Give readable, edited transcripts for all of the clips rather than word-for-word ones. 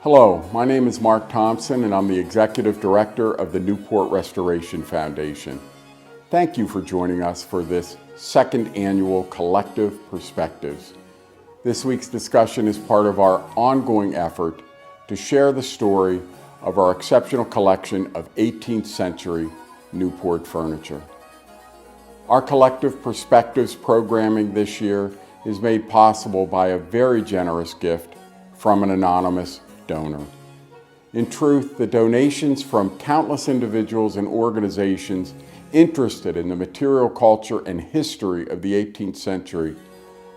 Hello, my name is Mark Thompson and I'm the Executive Director of the Newport Restoration Foundation. Thank you for joining us for this second annual Collective Perspectives. This week's discussion is part of our ongoing effort to share the story of our exceptional collection of 18th century Newport furniture. Our Collective Perspectives programming this year is made possible by a very generous gift from an anonymous donor. In truth, the donations from countless individuals and organizations interested in the material culture and history of the 18th century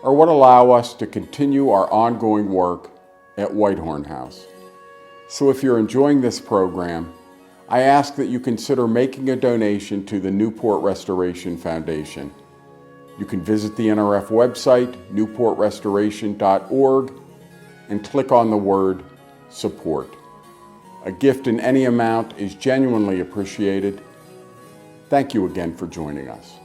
are what allow us to continue our ongoing work at Whitehorn House. So if you're enjoying this program, I ask that you consider making a donation to the Newport Restoration Foundation. You can visit the NRF website, newportrestoration.org, and click on the word support. A gift in any amount is genuinely appreciated. Thank you again for joining us.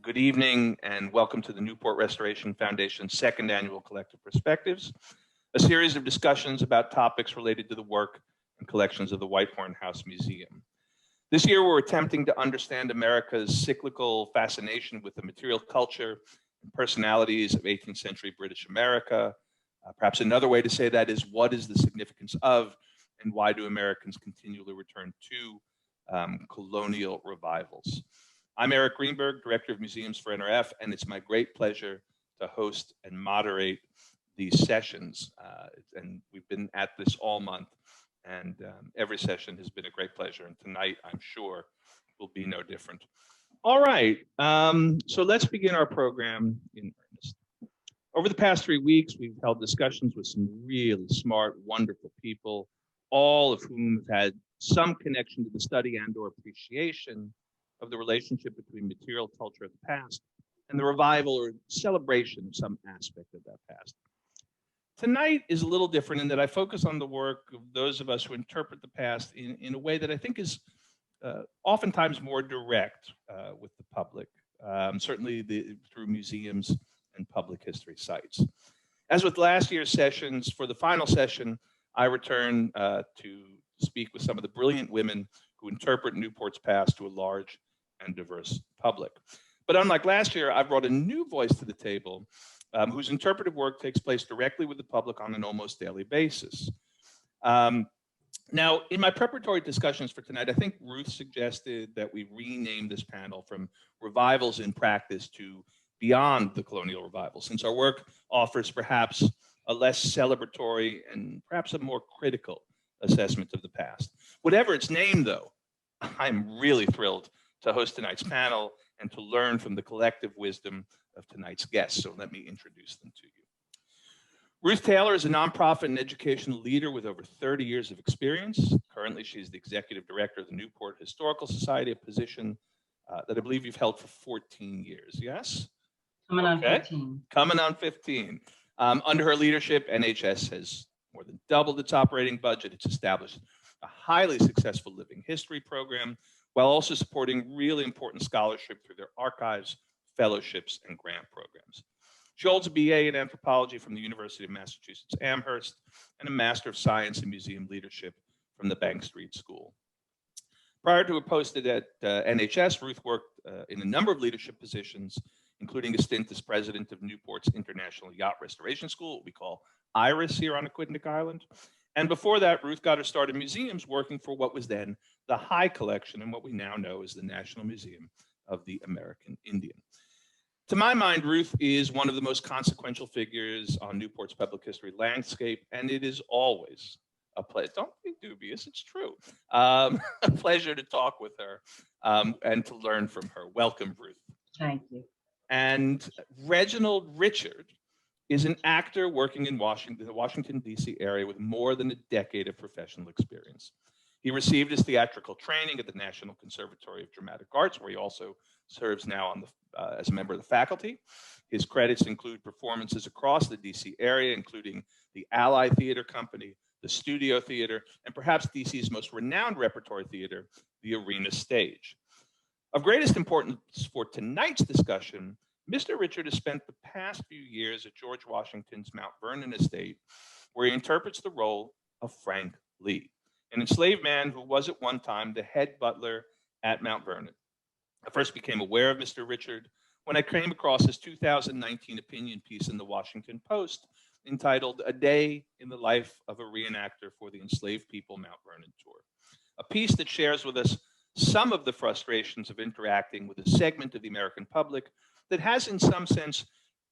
Good evening and welcome to the Newport Restoration Foundation's second annual Collective Perspectives, a series of discussions about topics related to the work and collections of the Whitehorn House Museum. This year, we're attempting to understand America's cyclical fascination with the material culture and personalities of 18th century British America. Perhaps another way to say that is, what is the significance of and why do Americans continually return to colonial revivals? I'm Eric Greenberg, Director of Museums for NRF, and it's my great pleasure to host and moderate these sessions. And we've been at this all month. And every session has been a great pleasure. And tonight, I'm sure, will be no different. All right. So let's begin our program in earnest. Over the past 3 weeks, we've held discussions with some really smart, wonderful people, all of whom have had some connection to the study and/or appreciation of the relationship between material culture of the past and the revival or celebration of some aspect of that past. Tonight is a little different in that I focus on the work of those of us who interpret the past in a way that I think is oftentimes more direct with the public, certainly through museums and public history sites. As with last year's sessions, for the final session, I return to speak with some of the brilliant women who interpret Newport's past to a large and diverse public. But unlike last year, I've brought a new voice to the table whose interpretive work takes place directly with the public on an almost daily basis. Now, in my preparatory discussions for tonight, I think Ruth suggested that we rename this panel from Revivals in Practice to Beyond the Colonial Revival, since our work offers perhaps a less celebratory and perhaps a more critical assessment of the past. Whatever its name, though, I'm really thrilled to host tonight's panel and to learn from the collective wisdom of tonight's guests. So let me introduce them to you. Ruth Taylor is a nonprofit and educational leader with over 30 years of experience. Currently, she's the executive director of the Newport Historical Society, a position that I believe you've held for 14 years, yes? Coming on 15. Coming on 15. Under her leadership, NHS has more than doubled its operating budget. It's established a highly successful living history program, while also supporting really important scholarship through their archives, fellowships, and grant programs. She holds a BA in anthropology from the University of Massachusetts Amherst and a Master of Science in Museum Leadership from the Bank Street School. Prior to her post at NHS, Ruth worked in a number of leadership positions, including a stint as president of Newport's International Yacht Restoration School, what we call IRIS here on Aquidneck Island. And before that, Ruth got her start in museums working for what was then the High Collection and what we now know as the National Museum of the American Indian. To my mind, Ruth is one of the most consequential figures on Newport's public history landscape, and it is always a pleasure. Don't be dubious, it's true. A pleasure to talk with her and to learn from her. Welcome, Ruth. Thank you. And Reginald Richard is an actor working in the Washington, D.C. area with more than a decade of professional experience. He received his theatrical training at the National Conservatory of Dramatic Arts, where he also serves now as a member of the faculty. His credits include performances across the D.C. area, including the Ally Theater Company, the Studio Theater, and perhaps D.C.'s most renowned repertory theater, the Arena Stage. Of greatest importance for tonight's discussion Mr. Richard has spent the past few years at George Washington's Mount Vernon estate, where he interprets the role of Frank Lee, an enslaved man who was at one time the head butler at Mount Vernon. I first became aware of Mr. Richard when I came across his 2019 opinion piece in the Washington Post entitled "A Day in the Life of a Reenactor for the Enslaved People Mount Vernon Tour," a piece that shares with us some of the frustrations of interacting with a segment of the American public that has in some sense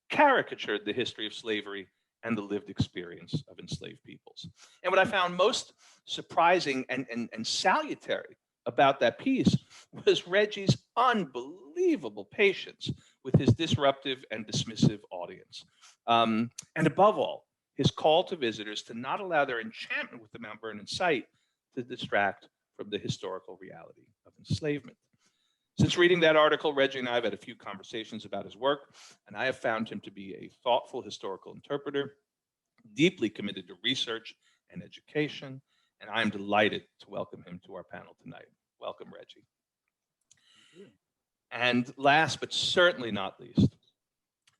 caricatured the history of slavery and the lived experience of enslaved peoples. And what I found most surprising and salutary about that piece was Reggie's unbelievable patience with his disruptive and dismissive audience. And above all, his call to visitors to not allow their enchantment with the Mount Vernon site to distract from the historical reality of enslavement. Since reading that article, Reggie and I have had a few conversations about his work, and I have found him to be a thoughtful historical interpreter, deeply committed to research and education, and I'm delighted to welcome him to our panel tonight. Welcome, Reggie. And last but certainly not least,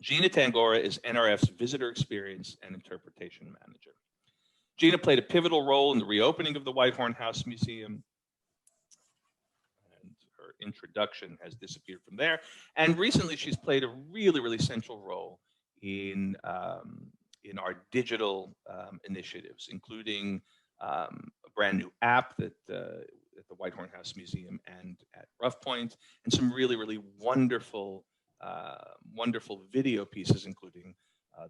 Gina Tangora is NRF's Visitor Experience and Interpretation Manager. Gina played a pivotal role in the reopening of the Whitehorn House Museum, and her introduction has disappeared from there. And recently, she's played a really central role in our digital initiatives, including a brand new app that at the Whitehorn House Museum and at Rough Point, and some really wonderful video pieces, including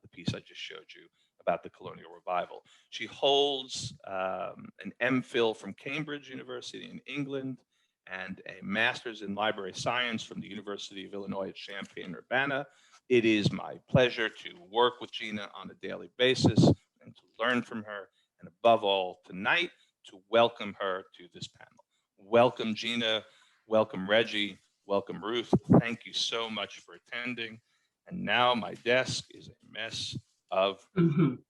the piece I just showed you about the colonial revival. She holds an MPhil from Cambridge University in England and a master's in library science from the University of Illinois at Champaign-Urbana. It is my pleasure to work with Gina on a daily basis and to learn from her, and above all tonight, to welcome her to this panel. Welcome, Gina. Welcome, Reggie. Welcome, Ruth. Thank you so much for attending. And now my desk is a mess of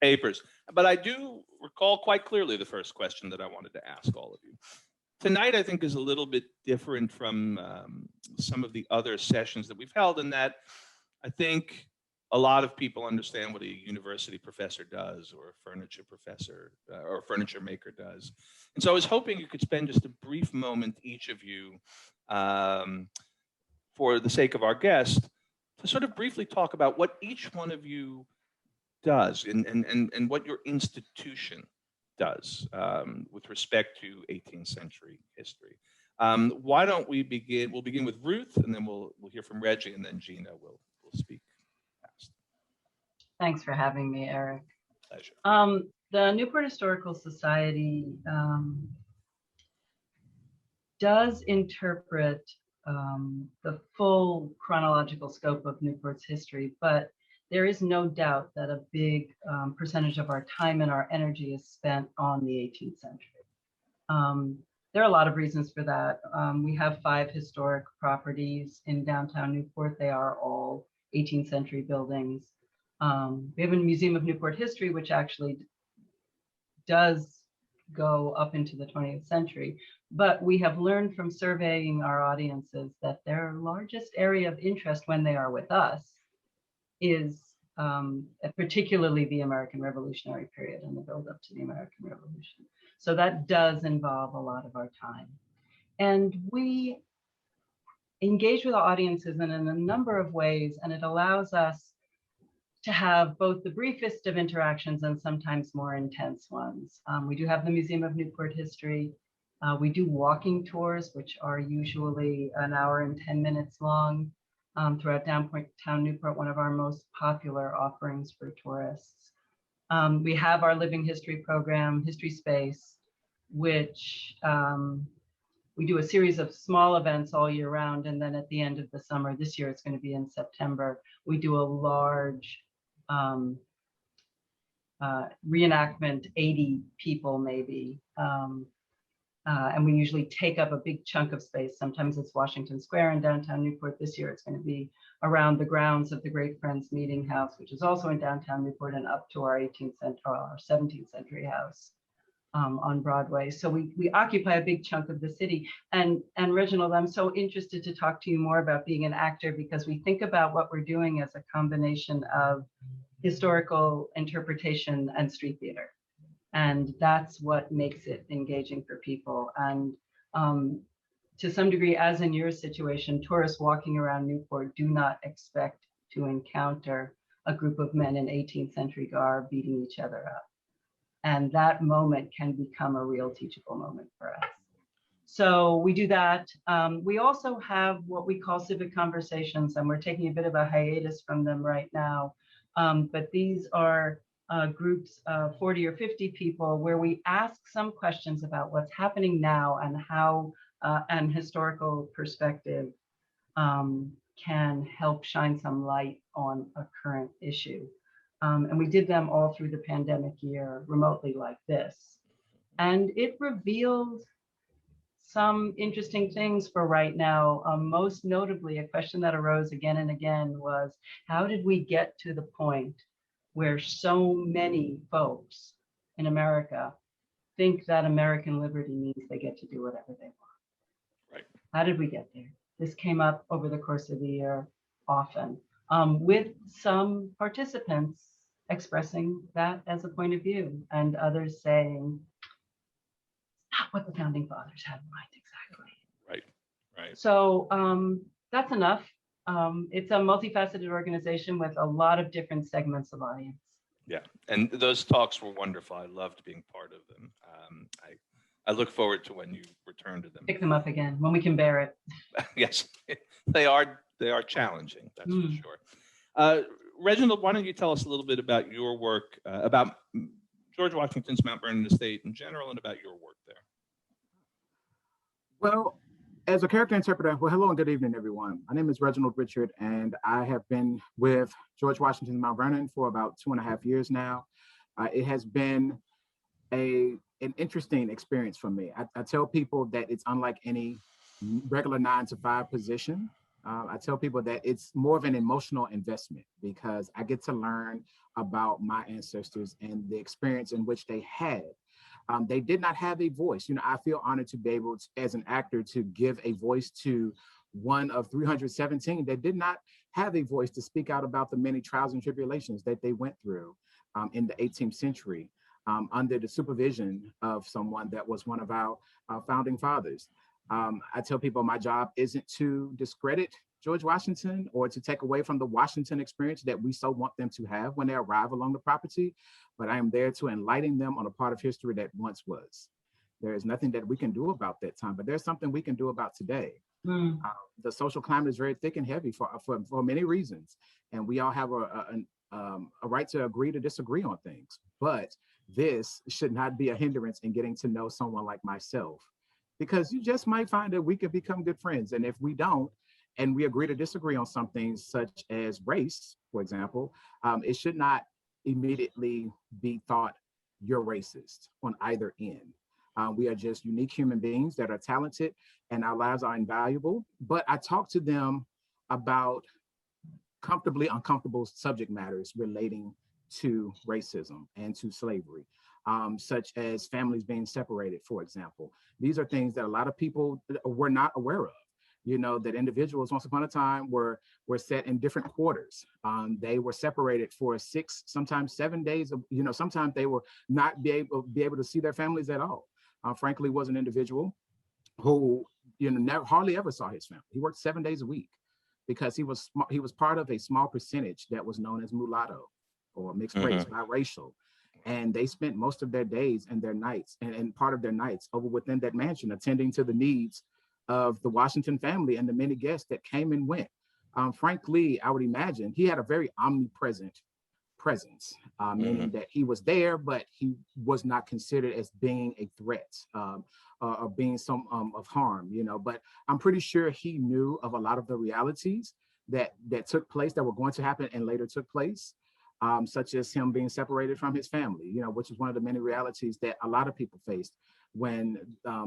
papers. But I do recall quite clearly the first question that I wanted to ask all of you. Tonight, I think, is a little bit different from some of the other sessions that we've held, in that I think a lot of people understand what a university professor does, or a furniture professor or a furniture maker does. And so I was hoping you could spend just a brief moment, each of you, for the sake of our guest, to sort of briefly talk about what each one of you does and what your institution does with respect to 18th century history. Why don't we begin? We'll begin with Ruth, and then we'll hear from Reggie, and then Gina will speak next. Thanks for having me, Eric. Pleasure. The Newport Historical Society does interpret the full chronological scope of Newport's history, but there is no doubt that a big percentage of our time and our energy is spent on the 18th century. There are a lot of reasons for that. We have 5 historic properties in downtown Newport. They are all 18th century buildings. We have a Museum of Newport History, which actually does go up into the 20th century. But we have learned from surveying our audiences that their largest area of interest when they are with us is particularly the American Revolutionary period and the build-up to the American Revolution. So that does involve a lot of our time. And we engage with our audiences in a number of ways, and it allows us to have both the briefest of interactions and sometimes more intense ones. We do have the Museum of Newport History. We do walking tours, which are usually an hour and 10 minutes long throughout downtown Newport, one of our most popular offerings for tourists. We have our Living History program, History Space, which we do a series of small events all year round. And then at the end of the summer, this year it's going to be in September, we do a large reenactment, 80 people maybe. And we usually take up a big chunk of space. Sometimes it's Washington Square in downtown Newport. This year it's going to be around the grounds of the Great Friends Meeting House, which is also in downtown Newport, and up to our 18th century, or our 17th century house. on Broadway. So we occupy a big chunk of the city. And Reginald, I'm so interested to talk to you more about being an actor, because we think about what we're doing as a combination of historical interpretation and street theater. And that's what makes it engaging for people. And to some degree, as in your situation, tourists walking around Newport do not expect to encounter a group of men in 18th century garb beating each other up. And that moment can become a real teachable moment for us. So we do that. We also have what we call Civic Conversations, and we're taking a bit of a hiatus from them right now. But these are groups of 40 or 50 people where we ask some questions about what's happening now and how and historical perspective can help shine some light on a current issue. And we did them all through the pandemic year remotely like this. And it revealed some interesting things for right now. Most notably, a question that arose again and again was, how did we get to the point where so many folks in America think that American liberty means they get to do whatever they want? Right. How did we get there? This came up over the course of the year often, with some participants expressing that as a point of view and others saying, not what the founding fathers had in mind exactly. Right, right. So that's enough. It's a multifaceted organization with a lot of different segments of audience. Yeah, and those talks were wonderful. I loved being part of them. I look forward to when you return to them. Pick them up again when we can bear it. Yes, they are challenging, that's for sure. Reginald, why don't you tell us a little bit about your work, about George Washington's Mount Vernon estate in general, and about your work there? Well, as a character interpreter, well, hello and good evening, everyone. My name is Reginald Richard, and I have been with George Washington's Mount Vernon for about 2.5 years now. It has been an interesting experience for me. I tell people that it's unlike any regular 9-to-5 position. I tell people that it's more of an emotional investment because I get to learn about my ancestors and the experience in which they had. They did not have a voice. You know, I feel honored to be able to, as an actor, to give a voice to one of 317 that did not have a voice to speak out about the many trials and tribulations that they went through in the 18th century under the supervision of someone that was one of our founding fathers. I tell people my job isn't to discredit George Washington or to take away from the Washington experience that we so want them to have when they arrive along the property, but I am there to enlighten them on a part of history that once was. There is nothing that we can do about that time, but there's something we can do about today. The social climate is very thick and heavy for many reasons, and we all have a right to agree to disagree on things, but this should not be a hindrance in getting to know someone like myself, because you just might find that we could become good friends, and if we don't, and we agree to disagree on something such as race, for example, it should not immediately be thought you're racist on either end. We are just unique human beings that are talented and our lives are invaluable, but I talk to them about comfortably uncomfortable subject matters relating to racism and to slavery, such as families being separated, for example. These are things that a lot of people were not aware of. You know, that individuals once upon a time were set in different quarters. They were separated for 6, sometimes 7 days. You know, sometimes they were not be able to see their families at all. Frankly, was an individual who, you know, hardly ever saw his family. He worked 7 days a week because he was part of a small percentage that was known as mulatto or mixed race, biracial. And they spent most of their days and their nights and part of their nights over within that mansion, attending to the needs of the Washington family and the many guests that came and went. Frankly, I would imagine he had a very omnipresent presence, meaning that he was there, but he was not considered as being a threat or being some of harm, you know. But I'm pretty sure he knew of a lot of the realities that took place, that were going to happen and later took place, such as him being separated from his family, you know, which is one of the many realities that a lot of people faced when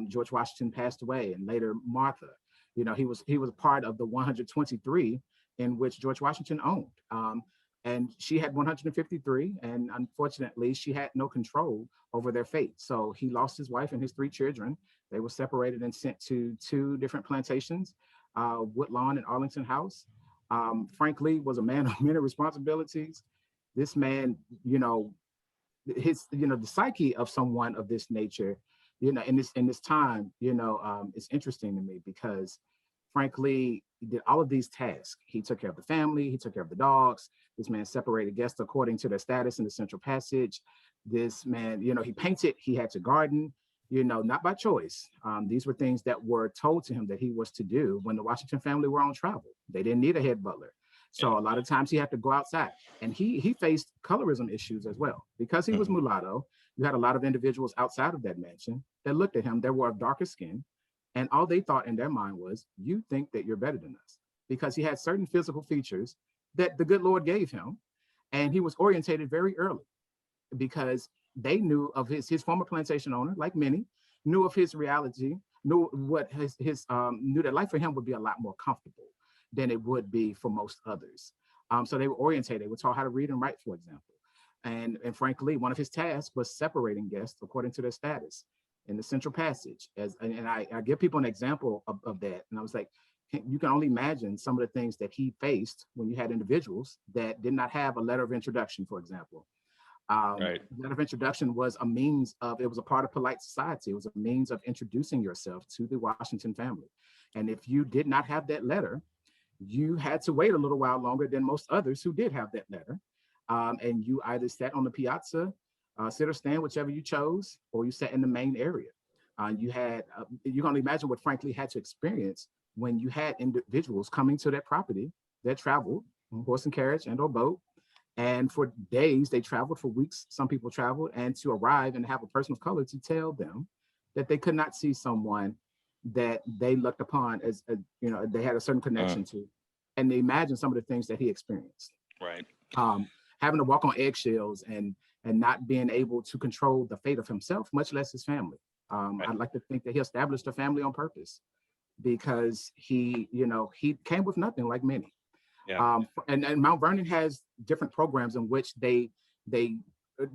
George Washington passed away, and later Martha. You know, he was part of the 123 in which George Washington owned. And she had 153, and unfortunately, she had no control over their fate. So he lost his wife and his 3 children. They were separated and sent to 2 different plantations, Woodlawn and Arlington House. Frank Lee was a man of many responsibilities. This man, the psyche of someone of this nature, in this time, it's interesting to me because Frank Lee did all of these tasks. He took care of the family, he took care of the dogs. This man separated guests according to their status in the Central Passage. This man, he painted, he had to garden, not by choice. These were things that were told to him that he was to do when the Washington family were on travel. They didn't need a head butler. So a lot of times he had to go outside, and he faced colorism issues as well. Because he was mulatto, you had a lot of individuals outside of that mansion that looked at him that were of darker skin, and all they thought in their mind was, you think that you're better than us, because he had certain physical features that the good Lord gave him. And he was orientated very early because they knew of his former plantation owner, like many, knew of his reality, knew what knew that life for him would be a lot more comfortable than it would be for most others. So they were orientated. They were taught how to read and write, for example. And frankly, one of his tasks was separating guests according to their status in the Central Passage. And I give people an example of that. And I was like, you can only imagine some of the things that he faced when you had individuals that did not have a letter of introduction, for example. Right. Letter of introduction was a means of, it was a part of polite society. It was a means of introducing yourself to the Washington family. And if you did not have that letter, you had to wait a little while longer than most others who did have that letter. And you either sat on the piazza, sit or stand, whichever you chose, or you sat in the main area. You can only imagine what Frank Lee had to experience when you had individuals coming to that property that traveled on horse and carriage and or boat. And for days, they traveled, for weeks, some people traveled, and to arrive and have a person of color to tell them that they could not see someone that they looked upon as, they had a certain connection to. And they imagine some of the things that he experienced. Right. Having to walk on eggshells and not being able to control the fate of himself, much less his family. Right. I'd like to think that he established a family on purpose because he came with nothing, like many. Yeah. And Mount Vernon has different programs in which they're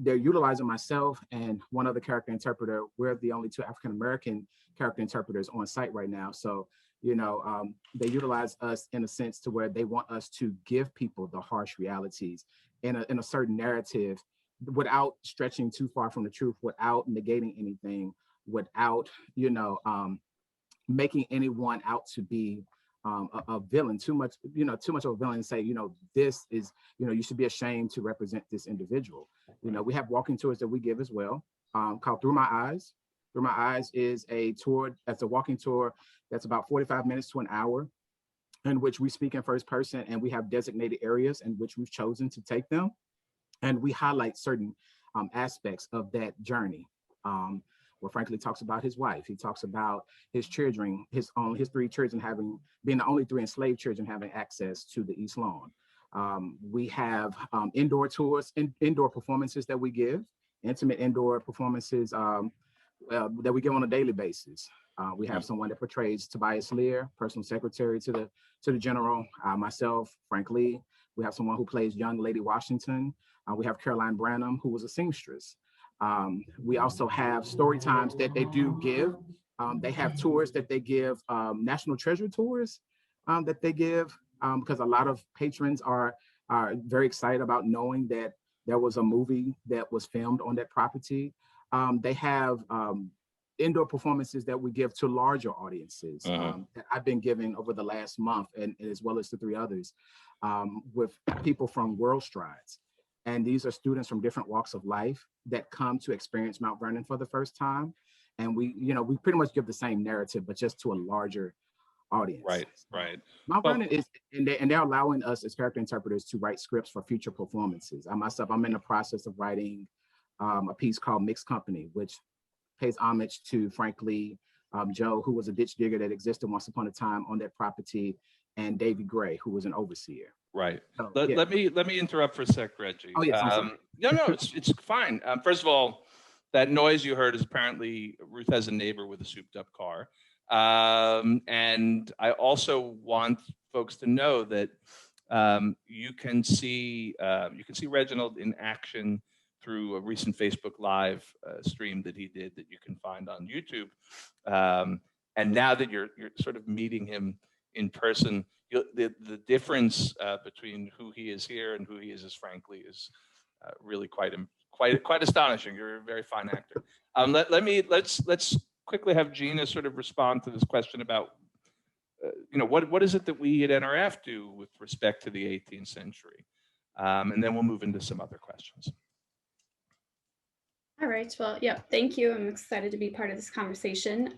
utilizing myself and one other character interpreter. We're the only 2 African-American character interpreters on site right now. So, they utilize us in a sense to where they want us to give people the harsh realities in a certain narrative without stretching too far from the truth, without negating anything, without, making anyone out to be a villain, too much of a villain, and say, this is, you should be ashamed to represent this individual. We have walking tours that we give as well, called Through My Eyes. Through My Eyes is a tour, that's a walking tour that's about 45 minutes to an hour, in which we speak in first person, and we have designated areas in which we've chosen to take them. And we highlight certain aspects of that journey. Where Frank Lee talks about his wife. He talks about his children, his 3 children being the only 3 enslaved children having access to the East Lawn. We have indoor tours, indoor performances that we give, intimate indoor performances that we give on a daily basis. We have someone that portrays Tobias Lear, personal secretary to the general, myself, Frank Lee. We have someone who plays young Lady Washington. We have Caroline Branham, who was a seamstress. We also have story times that they do give. They have tours that they give, National Treasure tours that they give, because a lot of patrons are very excited about knowing that there was a movie that was filmed on that property. They have indoor performances that we give to larger audiences that I've been giving over the last month, and as well as the 3 others, with people from World Strides. And these are students from different walks of life that come to experience Mount Vernon for the first time. And we pretty much give the same narrative, but just to a larger audience. Right. Mount Vernon is, and they're allowing us as character interpreters to write scripts for future performances. I'm in the process of writing a piece called Mixed Company, which pays homage to Frank Lee, Joe, who was a ditch digger that existed once upon a time on that property, and Davy Gray, who was an overseer. Right. So, let me interrupt for a sec, Reggie. Oh, yes, no, it's fine. First of all, that noise you heard is apparently Ruth has a neighbor with a souped up car. And I also want folks to know that You can see Reginald in action through a recent Facebook Live stream that he did that you can find on YouTube. And now that you're sort of meeting him in person, the difference between who he is here and who he is frankly is really quite astonishing. You're a very fine actor. Let's quickly have Gina sort of respond to this question about what is it that we at NRF do with respect to the 18th century, and then we'll move into some other questions. All right, well, yeah, thank you. I'm excited to be part of this conversation.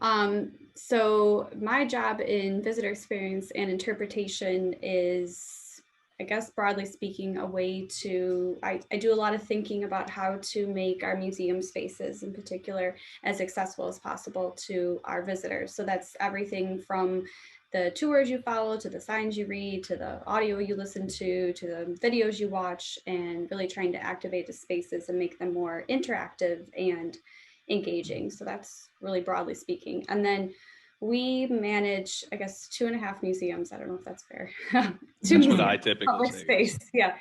So my job in visitor experience and interpretation is, I guess, broadly speaking, a way to, I do a lot of thinking about how to make our museum spaces in particular as accessible as possible to our visitors. So that's everything from the tours you follow, to the signs you read, to the audio you listen to the videos you watch, and really trying to activate the spaces and make them more interactive and engaging. So that's really broadly speaking. And then we manage, I guess, 2.5 museums. I don't know if that's fair. That's what I typically say. Space, yeah.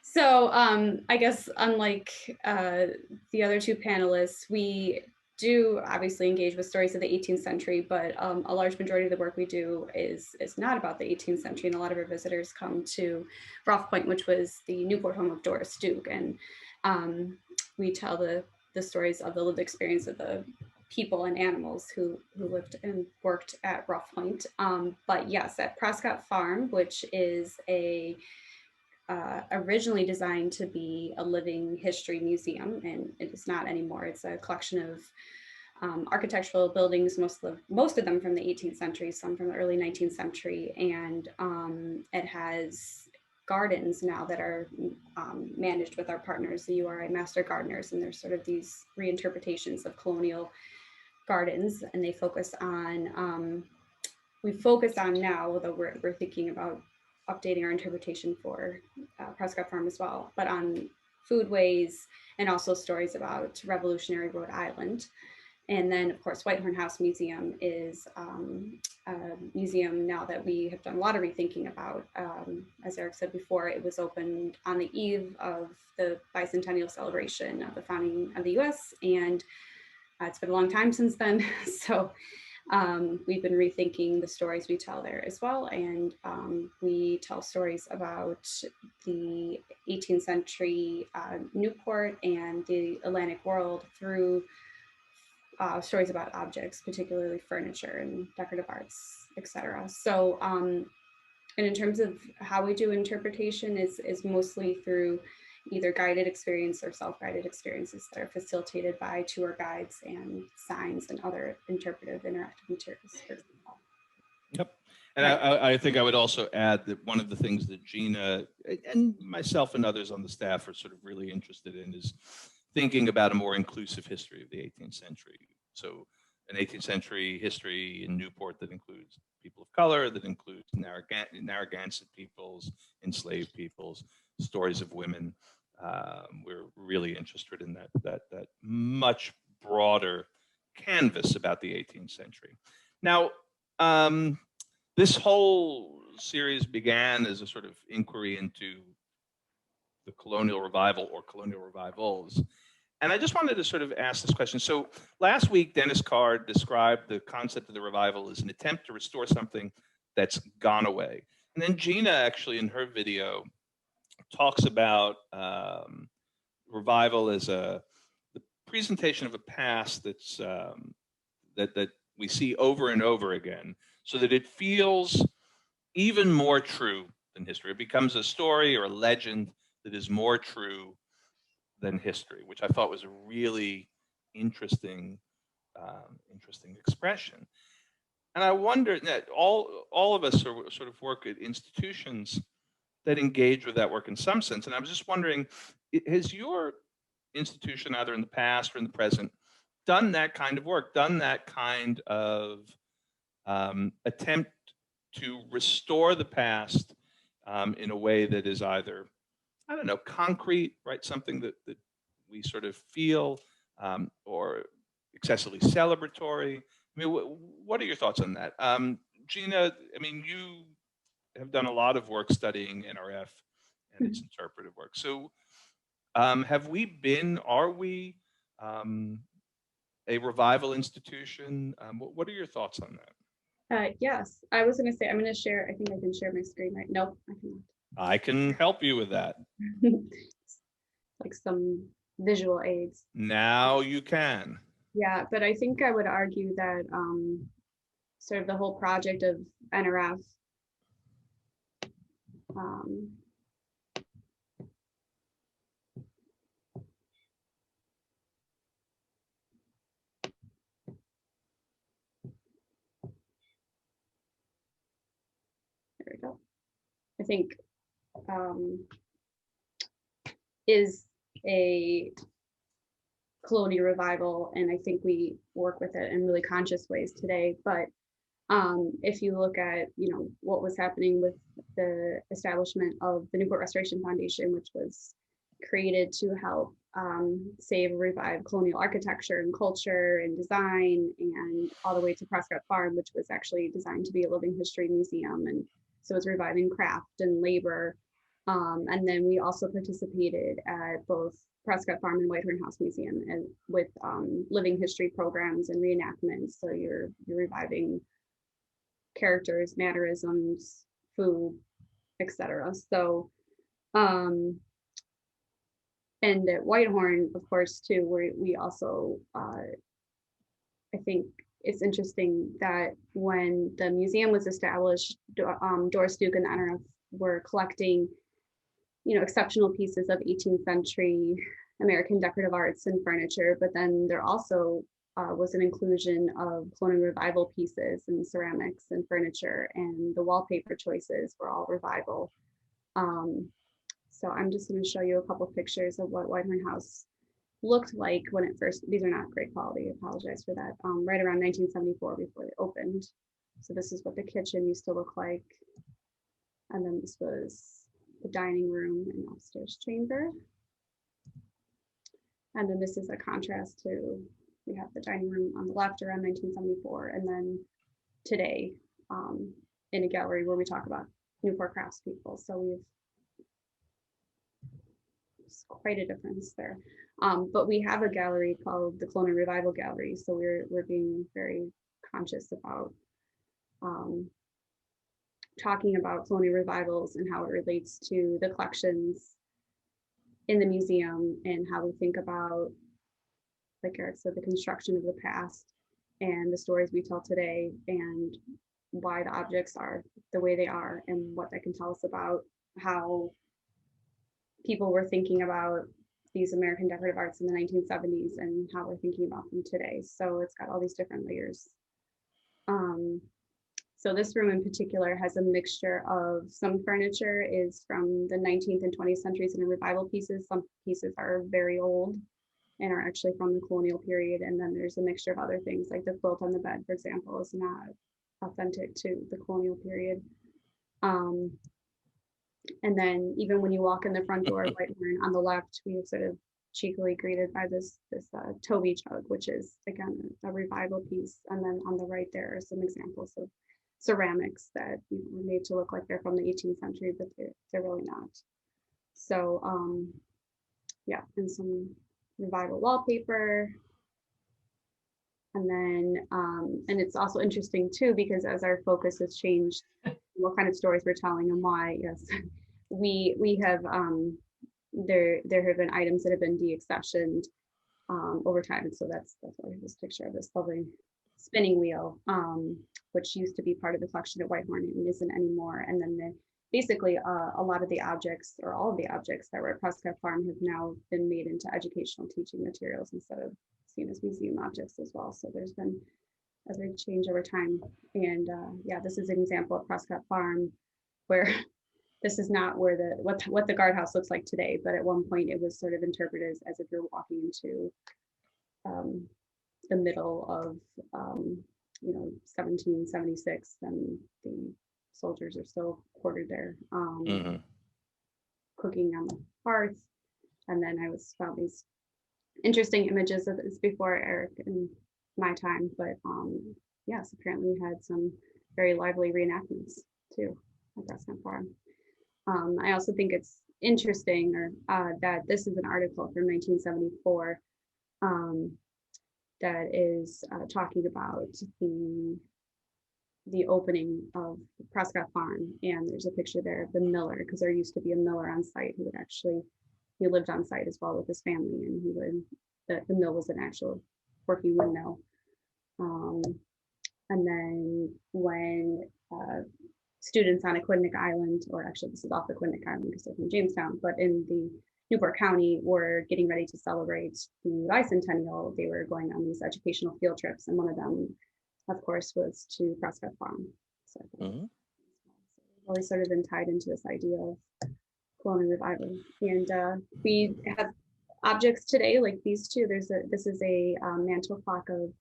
So I guess unlike the other two panelists, we do obviously engage with stories of the 18th century, but a large majority of the work we do is not about the 18th century. And a lot of our visitors come to Rough Point, which was the Newport home of Doris Duke. And we tell the stories of the lived experience of the people and animals who lived and worked at Rough Point. But yes, at Prescott Farm, which is originally designed to be a living history museum, and it is not anymore. It's a collection of architectural buildings, most of them from the 18th century, some from the early 19th century, and it has gardens now that are managed with our partners, the URI Master Gardeners, and there's sort of these reinterpretations of colonial gardens, and they focus on, we focus on now, although we're thinking about updating our interpretation for Prescott Farm as well, but on foodways and also stories about Revolutionary Rhode Island. And then, of course, Whitehorn House Museum is a museum now that we have done a lot of rethinking about. As Eric said before, it was opened on the eve of the bicentennial celebration of the founding of the US, and it's been a long time since then. So we've been rethinking the stories we tell there as well. And we tell stories about the 18th century Newport and the Atlantic world through stories about objects, particularly furniture and decorative arts, etc. So, and in terms of how we do interpretation is mostly through either guided experience or self-guided experiences that are facilitated by tour guides and signs and other interpretive interactive materials. Yep. And I think I would also add that one of the things that Gina and myself and others on the staff are sort of really interested in is thinking about a more inclusive history of the 18th century. So an 18th century history in Newport that includes people of color, that includes Narragansett peoples, enslaved peoples, stories of women. We're really interested in that much broader canvas about the 18th century. Now, this whole series began as a sort of inquiry into the colonial revival or colonial revivals. And I just wanted to sort of ask this question. So last week, Dennis Card described the concept of the revival as an attempt to restore something that's gone away. And then Gina actually in her video talks about revival as the presentation of a past that's that we see over and over again, so that it feels even more true than history. It becomes a story or a legend that is more true than history, which I thought was a really interesting expression. And I wonder that all of us sort of work at institutions that engage with that work in some sense. And I was just wondering, has your institution, either in the past or in the present, done that kind of work, done that kind of attempt to restore the past in a way that is either, I don't know, concrete, right? Something that we sort of feel, or excessively celebratory. I mean, what are your thoughts on that? Gina, I mean, you have done a lot of work studying NRF and its interpretive work. So are we a revival institution? What are your thoughts on that? Yes, I was going to say, I'm going to share, I think I can share my screen, right? Nope, I cannot. I can help you with that. Like some visual aids. Now you can. Yeah, but I think I would argue that sort of the whole project of NRF there we go. I think is a colonial revival, and I think we work with it in really conscious ways today. But if you look at, what was happening with the establishment of the Newport Restoration Foundation, which was created to help save and revive colonial architecture and culture and design, and all the way to Prescott Farm, which was actually designed to be a living history museum. And so it's reviving craft and labor. And then we also participated at both Prescott Farm and Whitehorn House Museum and with living history programs and reenactments. So you're reviving characters, mannerisms, food, etc. So and at Whitehorn, of course, too, we also I think it's interesting that when the museum was established, Doris Duke and the NRF were collecting exceptional pieces of 18th century American decorative arts and furniture, but then there also was an inclusion of colonial revival pieces and ceramics and furniture, and the wallpaper choices were all revival. So I'm just going to show you a couple pictures of what Whitehorn House looked like when it first, these are not great quality, I apologize for that, right around 1974 before they opened. So this is what the kitchen used to look like. And then this was the dining room and upstairs chamber. And then this is a contrast to, we have the dining room on the left around 1974, and then today in a gallery where we talk about Newport craftspeople. So it's quite a difference there. But we have a gallery called the Colonial Revival Gallery. So we're being very conscious about talking about colonial revivals and how it relates to the collections in the museum, and how we think about, like Eric said, the construction of the past and the stories we tell today, and why the objects are the way they are, and what that can tell us about how people were thinking about these American decorative arts in the 1970s and how we're thinking about them today. So it's got all these different layers. So this room in particular has a mixture of, some furniture is from the 19th and 20th centuries and revival pieces. Some pieces are very old and are actually from the colonial period. And then there's a mixture of other things, like the quilt on the bed, for example, is not authentic to the colonial period. And then even when you walk in the front door of Whitehorn, on the left, we are sort of cheekily greeted by this Toby jug, which is, again, a revival piece. And then on the right, there are some examples of ceramics that were made to look like they're from the 18th century, but they're really not. So yeah, and some revival wallpaper. And then and it's also interesting too, because as our focus has changed, what kind of stories we're telling and why. Yes, we have there have been items that have been de-accessioned over time, and so that's why I have this picture of this lovely spinning wheel, which used to be part of the collection at Whitehorn and isn't anymore. And then basically a lot of the objects, or all of the objects that were at Prescott Farm, have now been made into educational teaching materials instead of seen as museum objects as well. So there's been a big change over time. And yeah, this is an example of Prescott Farm, where this is not where what the guardhouse looks like today, but at one point it was sort of interpreted as if you're walking into the middle of 1776, and the soldiers are still quartered there, cooking on the hearth. And then I found these interesting images of this before Eric and my time, but yes, apparently we had some very lively reenactments too. Prescott Farm. I also think it's interesting that this is an article from 1974 that is talking about the opening of Prescott Farm, and there's a picture there of the miller, because there used to be a miller on site who would actually, he lived on site as well with his family, and he would, the mill was an actual working windmill. And then when students on Aquidneck Island, or actually this is off Aquidneck Island because they're from Jamestown, but in the Newport County were getting ready to celebrate the bicentennial, they were going on these educational field trips, and one of them, of course, was to Prescott Farm. So always sort of been tied into this idea of colonial revival. And we have objects today like these two. This is a mantle clock of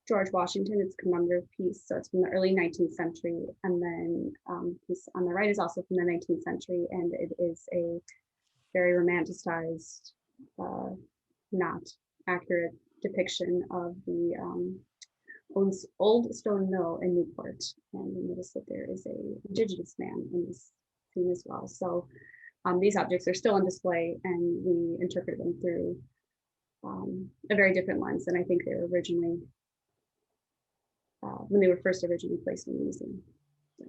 George Washington. It's a commemorative piece, so it's from the early 19th century. And then piece on the right is also from the 19th century, and it is a very romanticized, not accurate depiction of the old stone mill in Newport. And you notice that there is a indigenous man in this scene as well. So these objects are still on display, and we interpret them through a very different lens than I think they were originally, when they were first originally placed in the museum. So.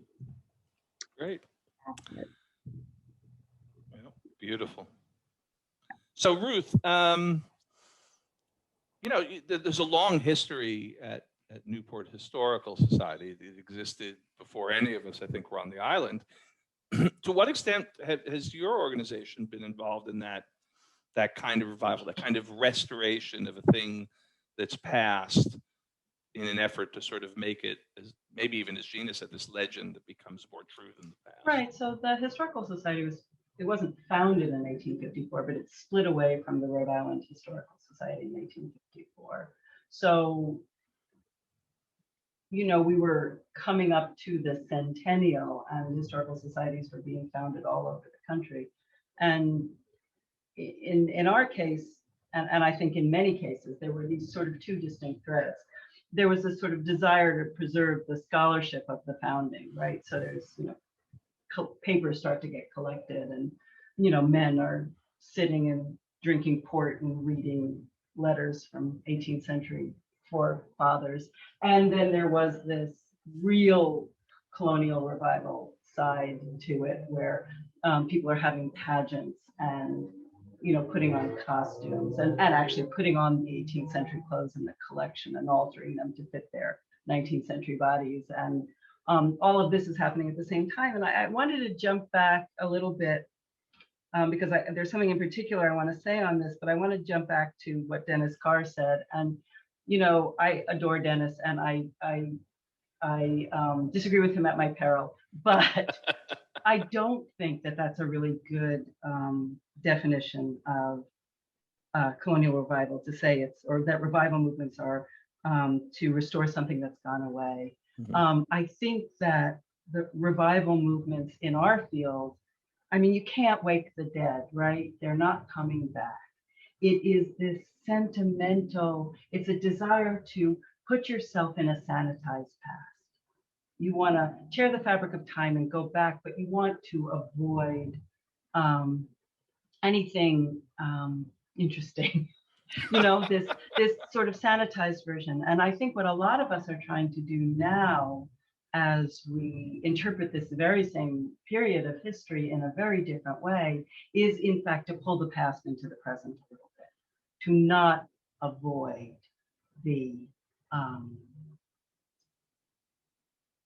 Great. Well, beautiful. So Ruth, you know, there's a long history at Newport Historical Society. It existed before any of us, I think, were on the island. To what extent has your organization been involved in that kind of revival, that kind of restoration of a thing that's past, in an effort to sort of make it, as maybe even as Gina said, this legend that becomes more true than the past? Right. So the Historical Society wasn't founded in 1854, but it split away from the Rhode Island Historical Society in 1854. So, you know, we were coming up to the centennial, and historical societies were being founded all over the country. And in our case, and I think in many cases, there were these sort of two distinct threads. There was this sort of desire to preserve the scholarship of the founding, right? So there's, you know, papers start to get collected, and, you know, men are sitting and drinking port and reading letters from 18th century forefathers. And then there was this real colonial revival side to it, where people are having pageants and, you know, putting on costumes and actually putting on the 18th century clothes in the collection and altering them to fit their 19th century bodies. And all of this is happening at the same time. And I wanted to jump back a little bit because there's something in particular I want to say on this, but I want to jump back to what Dennis Carr said. And, you know, I adore Dennis, and I disagree with him at my peril, but I don't think that that's a really good definition of colonial revival, to say it's, or that revival movements are to restore something that's gone away. Mm-hmm. I think that the revival movements in our field, I mean, you can't wake the dead, right? They're not coming back. It is this sentimental, it's a desire to put yourself in a sanitized past. You want to tear the fabric of time and go back, but you want to avoid anything interesting. You know, this sort of sanitized version. And I think what a lot of us are trying to do now, as we interpret this very same period of history in a very different way, is in fact to pull the past into the present a little bit, to not avoid the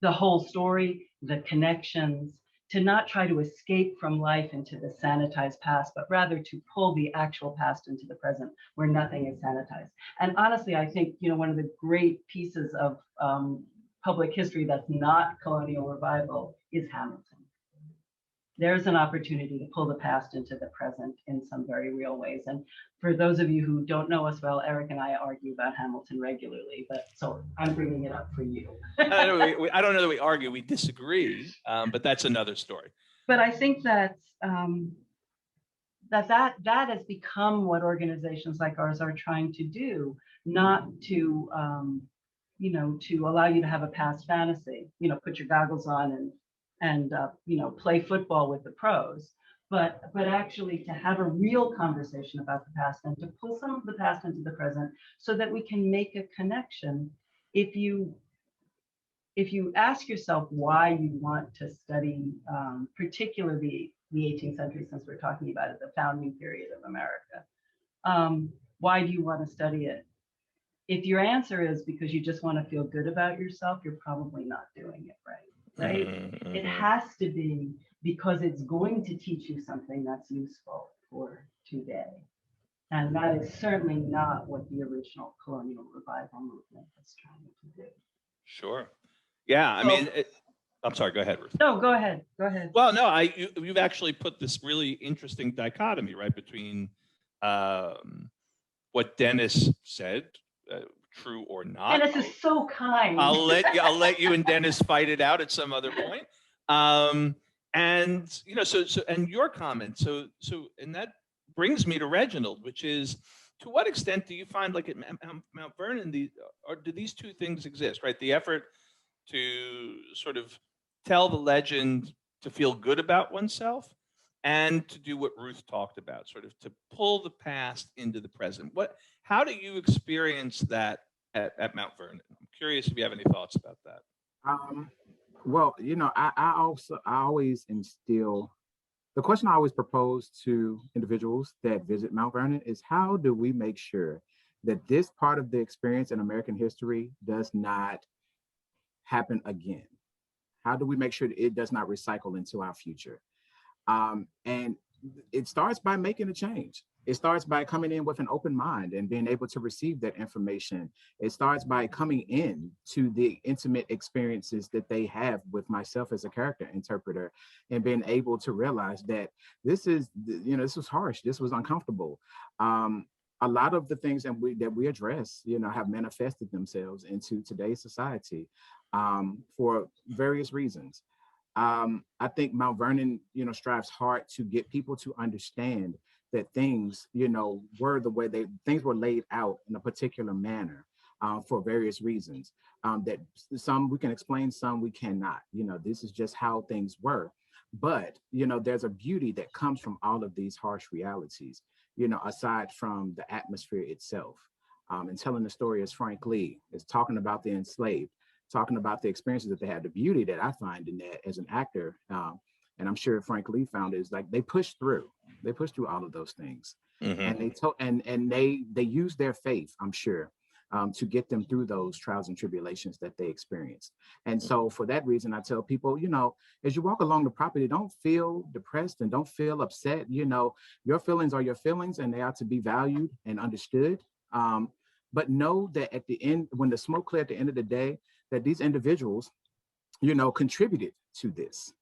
whole story, the connections, to not try to escape from life into the sanitized past, but rather to pull the actual past into the present where nothing is sanitized. And honestly, I think, you know, one of the great pieces of public history that's not colonial revival is Hamilton. There's an opportunity to pull the past into the present in some very real ways. And for those of you who don't know us well, Eric and I argue about Hamilton regularly, but so I'm bringing it up for you. I don't know that we argue, we disagree, but that's another story. But I think that that has become what organizations like ours are trying to do, not to, you know, to allow you to have a past fantasy, you know, put your goggles on and play football with the pros, but actually to have a real conversation about the past and to pull some of the past into the present so that we can make a connection. If you ask yourself why you want to study, particularly the 18th century, since we're talking about it, the founding period of America, why do you want to study it? If your answer is because you just want to feel good about yourself, you're probably not doing it right? Mm-hmm. It has to be because it's going to teach you something that's useful for today. And that is certainly not what the original colonial revival movement was trying to do. Sure. Yeah. I mean, I'm sorry. Go ahead, Ruth. No, go ahead. Go ahead. Well, no, you've actually put this really interesting dichotomy, right, between what Dennis said, true or not. Dennis is so kind. I'll let you and Dennis fight it out at some other point. And and your comment. So and that brings me to Reginald, which is, to what extent do you find, like at Mount Vernon, do these two things exist, right? The effort to sort of tell the legend, to feel good about oneself, and to do what Ruth talked about, sort of to pull the past into the present. How do you experience that at Mount Vernon? I'm curious if you have any thoughts about that. Well, I always instill, the question I always propose to individuals that visit Mount Vernon is, how do we make sure that this part of the experience in American history does not happen again? How do we make sure that it does not recycle into our future? And it starts by making a change. It starts by coming in with an open mind and being able to receive that information. It starts by coming in to the intimate experiences that they have with myself as a character interpreter, and being able to realize that this was harsh, this was uncomfortable. A lot of the things that we address, have manifested themselves into today's society for various reasons. I think Mount Vernon, strives hard to get people to understand that things, were the way things were laid out in a particular manner for various reasons. That some we can explain, some we cannot. This is just how things were. But, there's a beauty that comes from all of these harsh realities, aside from the atmosphere itself. And telling the story as Frank Lee is talking about the enslaved, talking about the experiences that they had, the beauty that I find in that as an actor, and I'm sure Frank Lee found, is like they pushed through all of those things. Mm-hmm. and they used their faith, I'm sure, to get them through those trials and tribulations that they experienced. And so for that reason, I tell people, as you walk along the property, don't feel depressed and don't feel upset. Your feelings are your feelings, and they are to be valued and understood. But know that at the end, when the smoke cleared at the end of the day, that these individuals, contributed to this.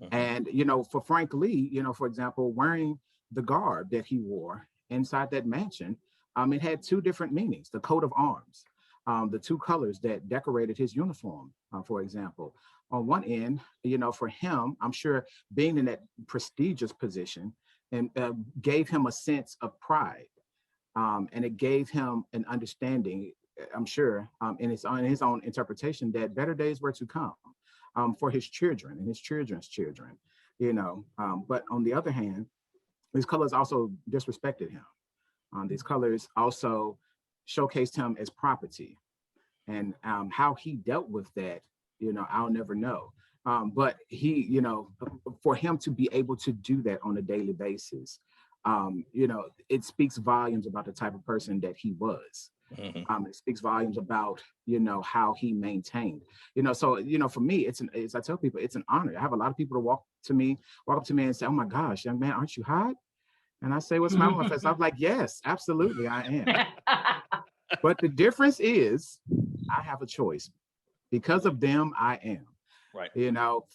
Mm-hmm. And, for Frank Lee, for example, wearing the garb that he wore inside that mansion, it had two different meanings: the coat of arms, the two colors that decorated his uniform, for example. On one end, for him, I'm sure being in that prestigious position and gave him a sense of pride. And it gave him an understanding, I'm sure, in his own interpretation, that better days were to come for his children and his children's children, but on the other hand, these colors also disrespected him. These colors also showcased him as property, and how he dealt with that, I'll never know. But he, for him to be able to do that on a daily basis, it speaks volumes about the type of person that he was. Mm-hmm. It speaks volumes about, how he maintained, so, for me, as I tell people, it's an honor. I have a lot of people to walk up to me and say, "Oh my gosh, young man, aren't you hot?" And I say, "What's my on my face?" I'm like, "Yes, absolutely, I am." But the difference is I have a choice. Because of them, I am. Right.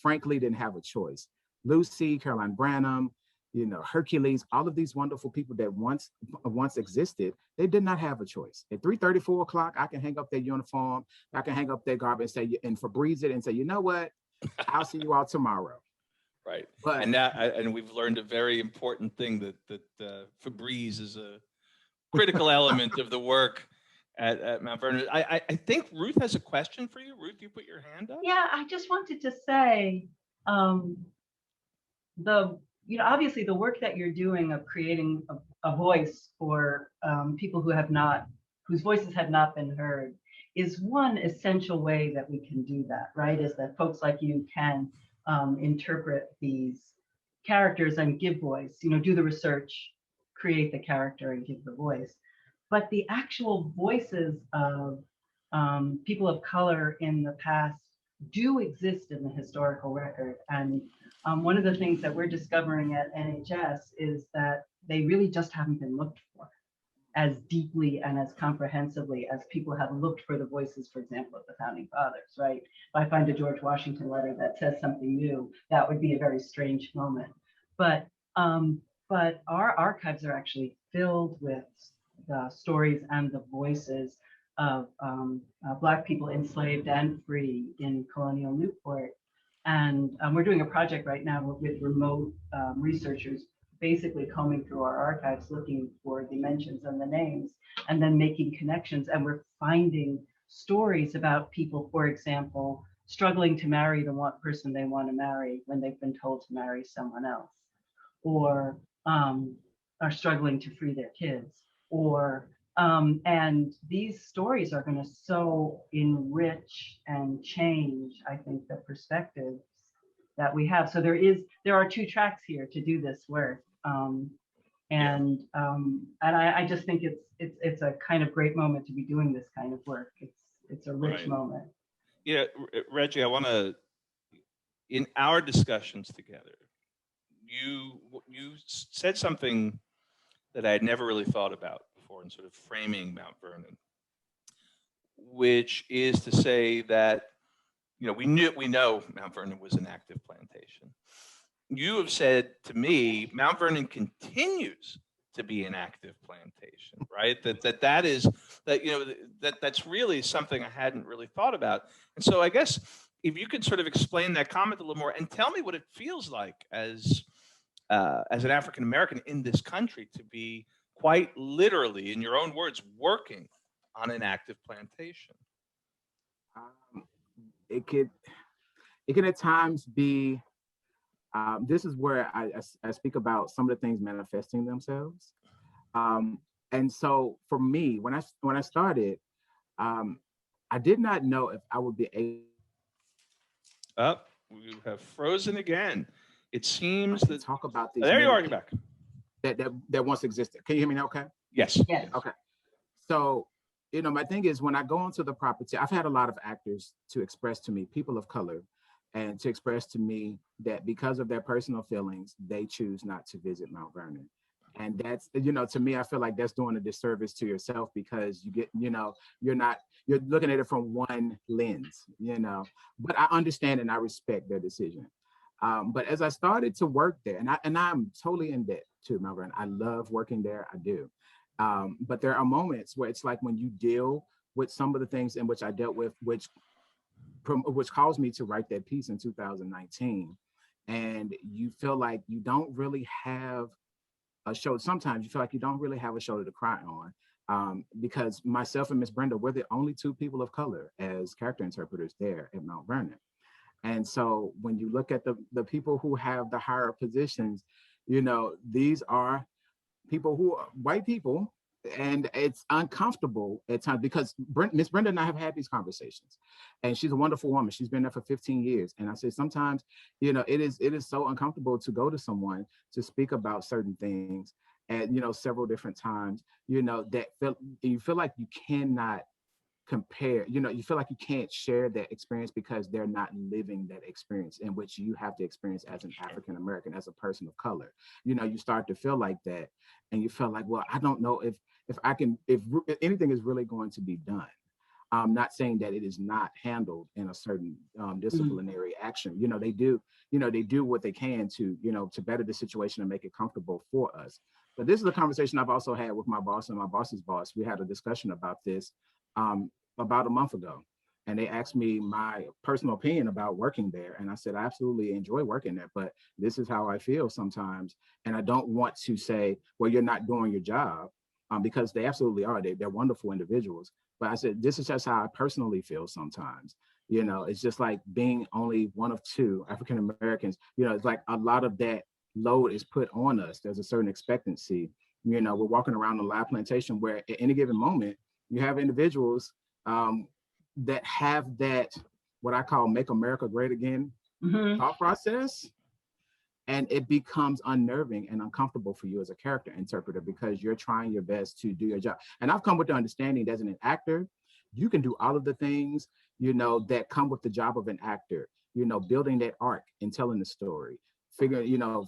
Frank Lee didn't have a choice. Lucy, Caroline Branham, Hercules, all of these wonderful people that once existed, they did not have a choice. At 3:30, 4 o'clock, I can hang up their uniform, I can hang up their garb and say, and Febreze it and say, "You know what? I'll see you all tomorrow." Right. But, and we've learned a very important thing, that Febreze is a critical element of the work at Mount Vernon. I think Ruth has a question for you. Ruth, you put your hand up? Yeah, I just wanted to say, um, obviously the work that you're doing of creating a voice for people whose voices have not been heard is one essential way that we can do that, right? Is that folks like you can interpret these characters and give voice, do the research, create the character and give the voice. But the actual voices of people of color in the past do exist in the historical record. And one of the things that we're discovering at NHS is that they really just haven't been looked for as deeply and as comprehensively as people have looked for the voices, for example, of the founding fathers, right? If I find a George Washington letter that says something new, that would be a very strange moment. But our archives are actually filled with the stories and the voices of Black people enslaved and free in colonial Newport. And we're doing a project right now with remote researchers, basically combing through our archives, looking for the mentions and the names, and then making connections. And we're finding stories about people, for example, struggling to marry the person they want to marry when they've been told to marry someone else, or are struggling to free their kids, or and these stories are going to so enrich and change, I think, the perspectives that we have. So there are two tracks here to do this work, and I just think it's a kind of great moment to be doing this kind of work. It's a rich moment. Yeah, Reggie, I want to, in our discussions together, you said something that I had never really thought about before in sort of framing Mount Vernon, which is to say that, we know Mount Vernon was an active plantation. You have said to me, Mount Vernon continues to be an active plantation, right? That's really something I hadn't really thought about. And so I guess if you could sort of explain that comment a little more and tell me what it feels like as an African American in this country to be quite literally, in your own words, working on an active plantation. It can at times be. This is where I speak about some of the things manifesting themselves. And so for me, when I started, I did not know if I would be able. We have frozen again. It seems that talk about these. There you are. You're back. That once existed. Can you hear me now? Okay. Yes. Yes. Okay. So, my thing is when I go onto the property, I've had a lot of actors to express to me, people of color, and to express to me that because of their personal feelings, they choose not to visit Mount Vernon. And that's, to me, I feel like that's doing a disservice to yourself because you get, you're looking at it from one lens, but I understand and I respect their decision. But as I started to work there, and I'm totally in debt to Mount Vernon. I love working there, I do. But there are moments where it's like when you deal with some of the things in which I dealt with, which caused me to write that piece in 2019. And you feel like you don't really have a show. Sometimes you feel like you don't really have a shoulder to cry on, because myself and Miss Brenda, we're the only two people of color as character interpreters there at Mount Vernon. And so when you look at the people who have the higher positions, these are people who are white people, and it's uncomfortable at times because Miss Brenda and I have had these conversations, and she's a wonderful woman. She's been there for 15 years. And I say sometimes, it is so uncomfortable to go to someone to speak about certain things at, several different times, that you feel like you cannot compare, you feel like you can't share that experience because they're not living that experience in which you have to experience as an African American, as a person of color. You start to feel like that, and you feel like, well, I don't know if anything is really going to be done. I'm not saying that it is not handled in a certain disciplinary action. They do what they can to better the situation and make it comfortable for us. But this is a conversation I've also had with my boss and my boss's boss. We had a discussion about this about a month ago, and they asked me my personal opinion about working there. And I said, I absolutely enjoy working there, but this is how I feel sometimes. And I don't want to say, well, you're not doing your job, because they absolutely are. They're wonderful individuals. But I said, this is just how I personally feel sometimes, You know, it's just like being only one of two African Americans. You know, it's like a lot of that load is put on us. There's a certain expectancy. You know, we're walking around a live plantation where at any given moment, you have individuals that have that, what I call make America great again thought process. And it becomes unnerving and uncomfortable for you as a character interpreter because you're trying your best to do your job. And I've come with the understanding that as an actor, you can do all of the things, you know, that come with the job of an actor, you know, building that arc and telling the story, figuring out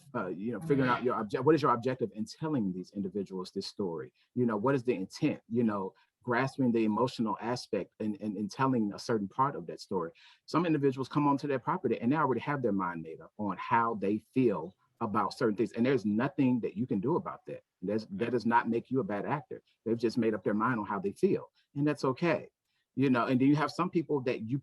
your object. What is your objective in telling these individuals this story? You know, what is the intent? You know, grasping the emotional aspect and telling a certain part of that story. Some individuals come onto their property and they already have their mind made up on how they feel about certain things. And there's nothing that you can do about that. That does not make you a bad actor. They've just made up their mind on how they feel. And that's okay. You know, and then you have some people that you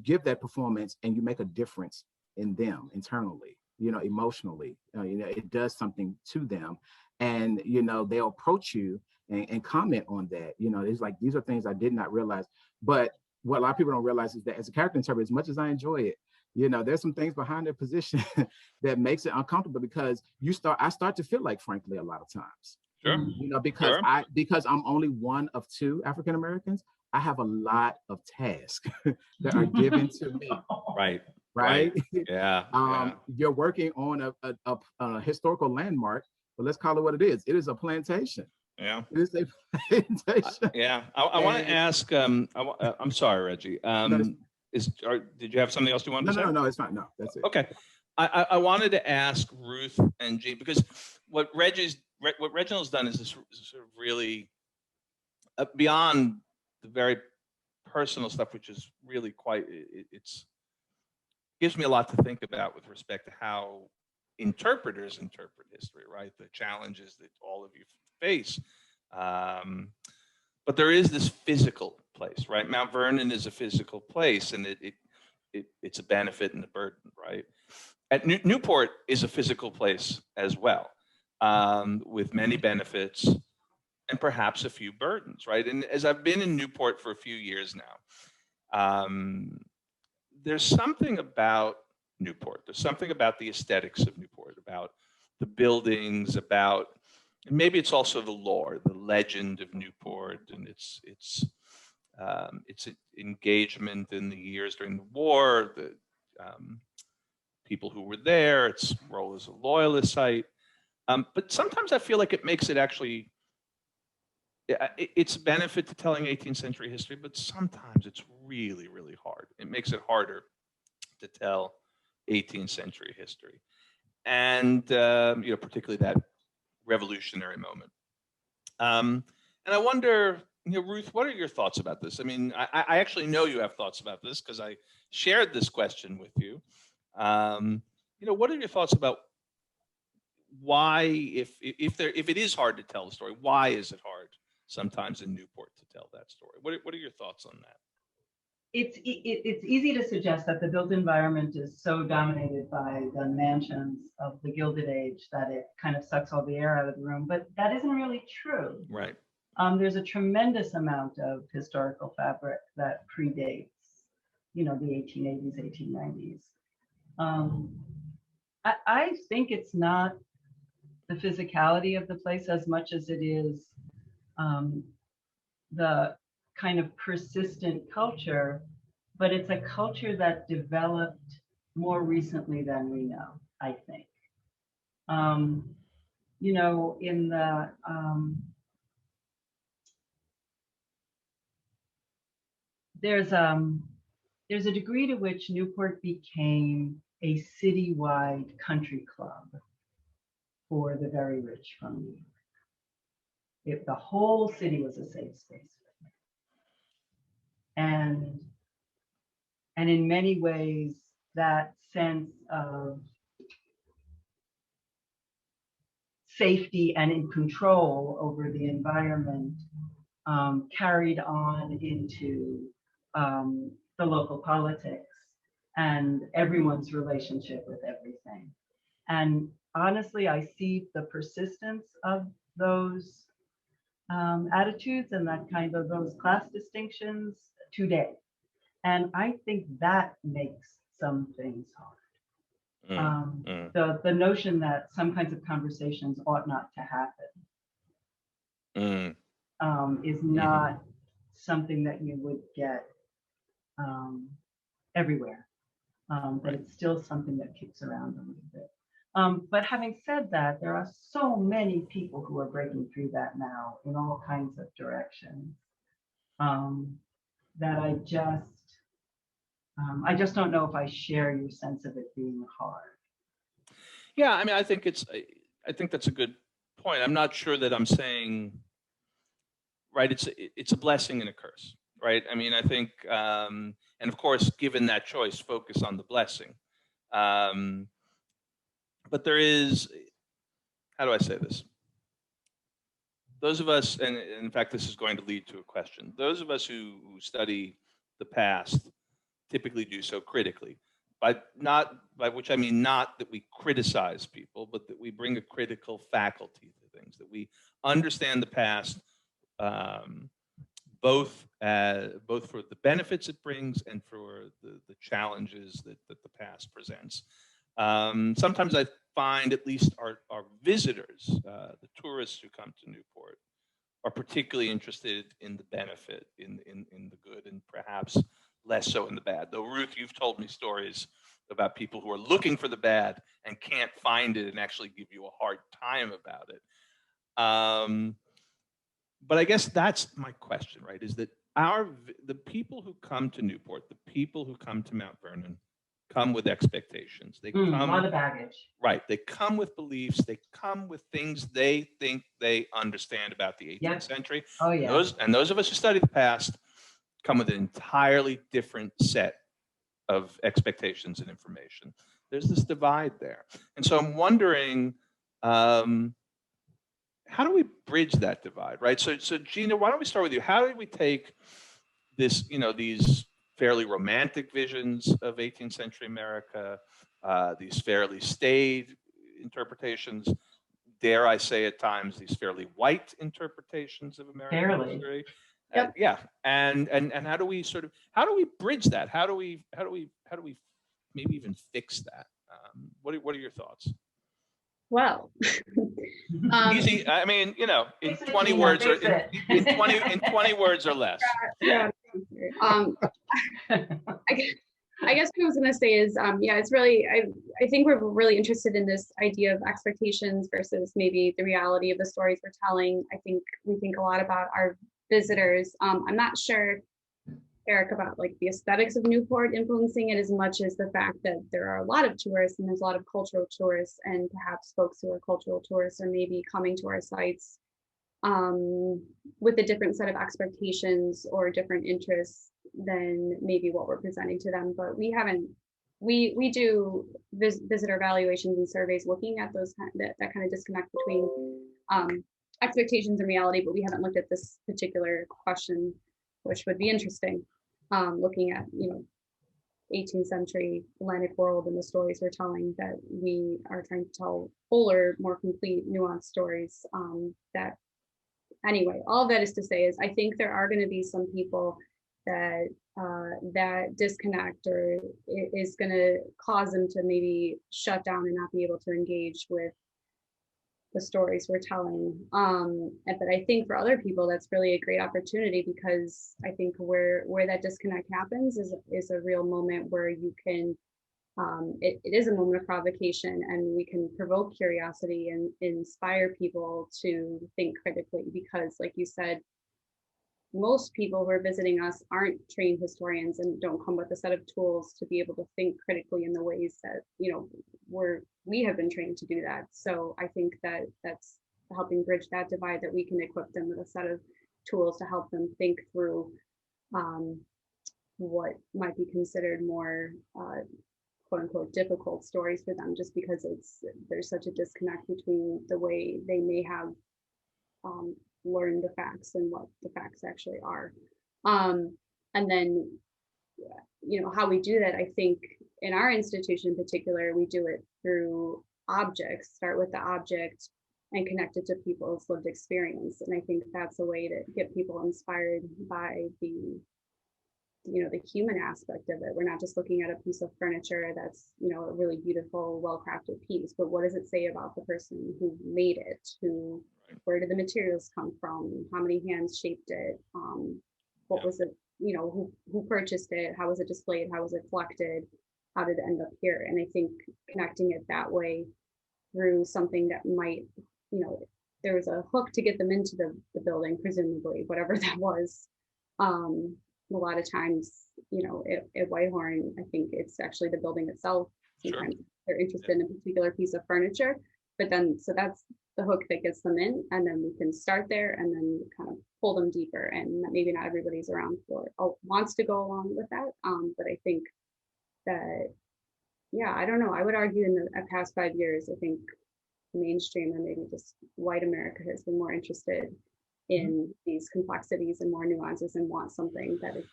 give that performance and you make a difference in them internally, you know, emotionally, you know, it does something to them. And, you know, they'll approach you and comment on that. You know, it's like, these are things I did not realize. But what a lot of people don't realize is that as a character interpreter, as much as I enjoy it, you know, there's some things behind their position that makes it uncomfortable because I start to feel like, frankly, a lot of times. Sure. You know, because I'm only one of two African Americans, I have a lot of tasks that are given to me. Right. Yeah. You're working on a historical landmark, but let's call it what it is. It is a plantation. Yeah. It is a plantation. I want to ask. I'm sorry, Reggie. Did you have something else you wanted to say? No, it's fine. No, that's it. Okay. I wanted to ask Ruth and Gina, because what Reginald's done is this sort of really beyond the very personal stuff, which is really quite, it's gives me a lot to think about with respect to how interpreters interpret history, right? The challenges that all of you face. But there is this physical place, right? Mount Vernon is a physical place, and it's a benefit and a burden, right? At Newport is a physical place as well, with many benefits and perhaps a few burdens, right? And as I've been in Newport for a few years now, there's something about Newport. There's something about the aesthetics of Newport, about the buildings, about, and maybe it's also the lore, the legend of Newport, and its engagement in the years during the war, the people who were there, its role as a loyalist site. But sometimes I feel like it makes it actually, it's a benefit to telling 18th century history, but sometimes it's really, really hard. It makes it harder to tell 18th century history. And, particularly that revolutionary moment. And I wonder, Ruth, what are your thoughts about this? I mean, I actually know you have thoughts about this because I shared this question with you. What are your thoughts about why, if it is hard to tell the story, why is it hard sometimes in Newport to tell that story? What are your thoughts on that? It's easy to suggest that the built environment is so dominated by the mansions of the Gilded Age that it kind of sucks all the air out of the room, but that isn't really true. Right. There's a tremendous amount of historical fabric that predates, the 1880s, 1890s. I think it's not the physicality of the place as much as it is the kind of persistent culture, but it's a culture that developed more recently than we know, I think. In the there's a degree to which Newport became a citywide country club for the very rich from New York. The whole city was a safe space. And in many ways, that sense of safety and in control over the environment carried on into the local politics and everyone's relationship with everything. And honestly, I see the persistence of those attitudes and that kind of those class distinctions today. And I think that makes some things hard. The notion that some kinds of conversations ought not to happen is not something that you would get everywhere, but it's still something that kicks around a little bit. But having said that, there are so many people who are breaking through that now in all kinds of directions, that I just don't know if I share your sense of it being hard. Yeah, I mean, I think that's a good point. I'm not sure that I'm saying, right, it's a blessing and a curse, right? I mean, I think, and of course, given that choice, focus on the blessing. But there is, how do I say this? Those of us, and in fact, this is going to lead to a question. Those of us who study the past typically do so critically, by which I mean not that we criticize people, but that we bring a critical faculty to things, that we understand the past, both for the benefits it brings and for the challenges that the past presents. Sometimes I find at least our visitors, the tourists who come to Newport, are particularly interested in the benefit, in the good, and perhaps less so in the bad. Though, Ruth, you've told me stories about people who are looking for the bad and can't find it and actually give you a hard time about it. But I guess that's my question, right? Is that the people who come to Newport, the people who come to Mount Vernon, come with expectations. They come a lot of baggage. Right. They come with beliefs. They come with things they think they understand about the 18th century. Oh, yeah. Those of us who study the past come with an entirely different set of expectations and information. There's this divide there. And so I'm wondering, how do we bridge that divide, right? So Gina, why don't we start with you? How do we take this, these fairly romantic visions of 18th century America, these fairly staid interpretations, dare I say at times, these fairly white interpretations of American history? Yep. Yeah, and how do we bridge that? How do we maybe even fix that? What are your thoughts? Well, easy. I mean, in 20 words or in 20 words or less. I guess what I was going to say is, it's really, I think we're really interested in this idea of expectations versus maybe the reality of the stories we're telling. I think we think a lot about our visitors. I'm not sure, Eric, about like the aesthetics of Newport influencing it as much as the fact that there are a lot of tourists and there's a lot of cultural tourists, and perhaps folks who are cultural tourists are maybe coming to our sites with a different set of expectations or different interests than maybe what we're presenting to them. But we do visitor evaluations and surveys looking at that kind of disconnect between expectations and reality, but we haven't looked at this particular question, which would be interesting, looking at 18th century Atlantic world and the stories we're telling, that we are trying to tell fuller, more complete, nuanced stories. That anyway, all that is to say is I think there are going to be some people that that disconnect or is going to cause them to maybe shut down and not be able to engage with the stories we're telling. But I think for other people, that's really a great opportunity, because I think where that disconnect happens is a real moment where you can, it is a moment of provocation, and we can provoke curiosity and inspire people to think critically, because like you said, most people who are visiting us aren't trained historians and don't come with a set of tools to be able to think critically in the ways that we have been trained to do that. So I think that's helping bridge that divide, that we can equip them with a set of tools to help them think through what might be considered more quote unquote difficult stories for them, just because there's such a disconnect between the way they may have learn the facts and what the facts actually are. And then, how we do that, I think in our institution in particular, we do it through objects, start with the object and connect it to people's lived experience. And I think that's a way to get people inspired by the the human aspect of it. We're not just looking at a piece of furniture that's, a really beautiful, well-crafted piece, but what does it say about the person who made it? Where did the materials come from? How many hands shaped it? What was it, who purchased it? How was it displayed? How was it collected? How did it end up here? And I think connecting it that way through something that might, there was a hook to get them into the building, presumably, whatever that was. A lot of times, at Whitehorn, I think it's actually the building itself. Sometimes they're interested in a particular piece of furniture, but then, so that's the hook that gets them in, and then we can start there and then kind of pull them deeper. And maybe not everybody's around for wants to go along with that. But I think that, I don't know. I would argue in the past 5 years, I think mainstream or maybe just white America has been more interested in these complexities and more nuances and want something that is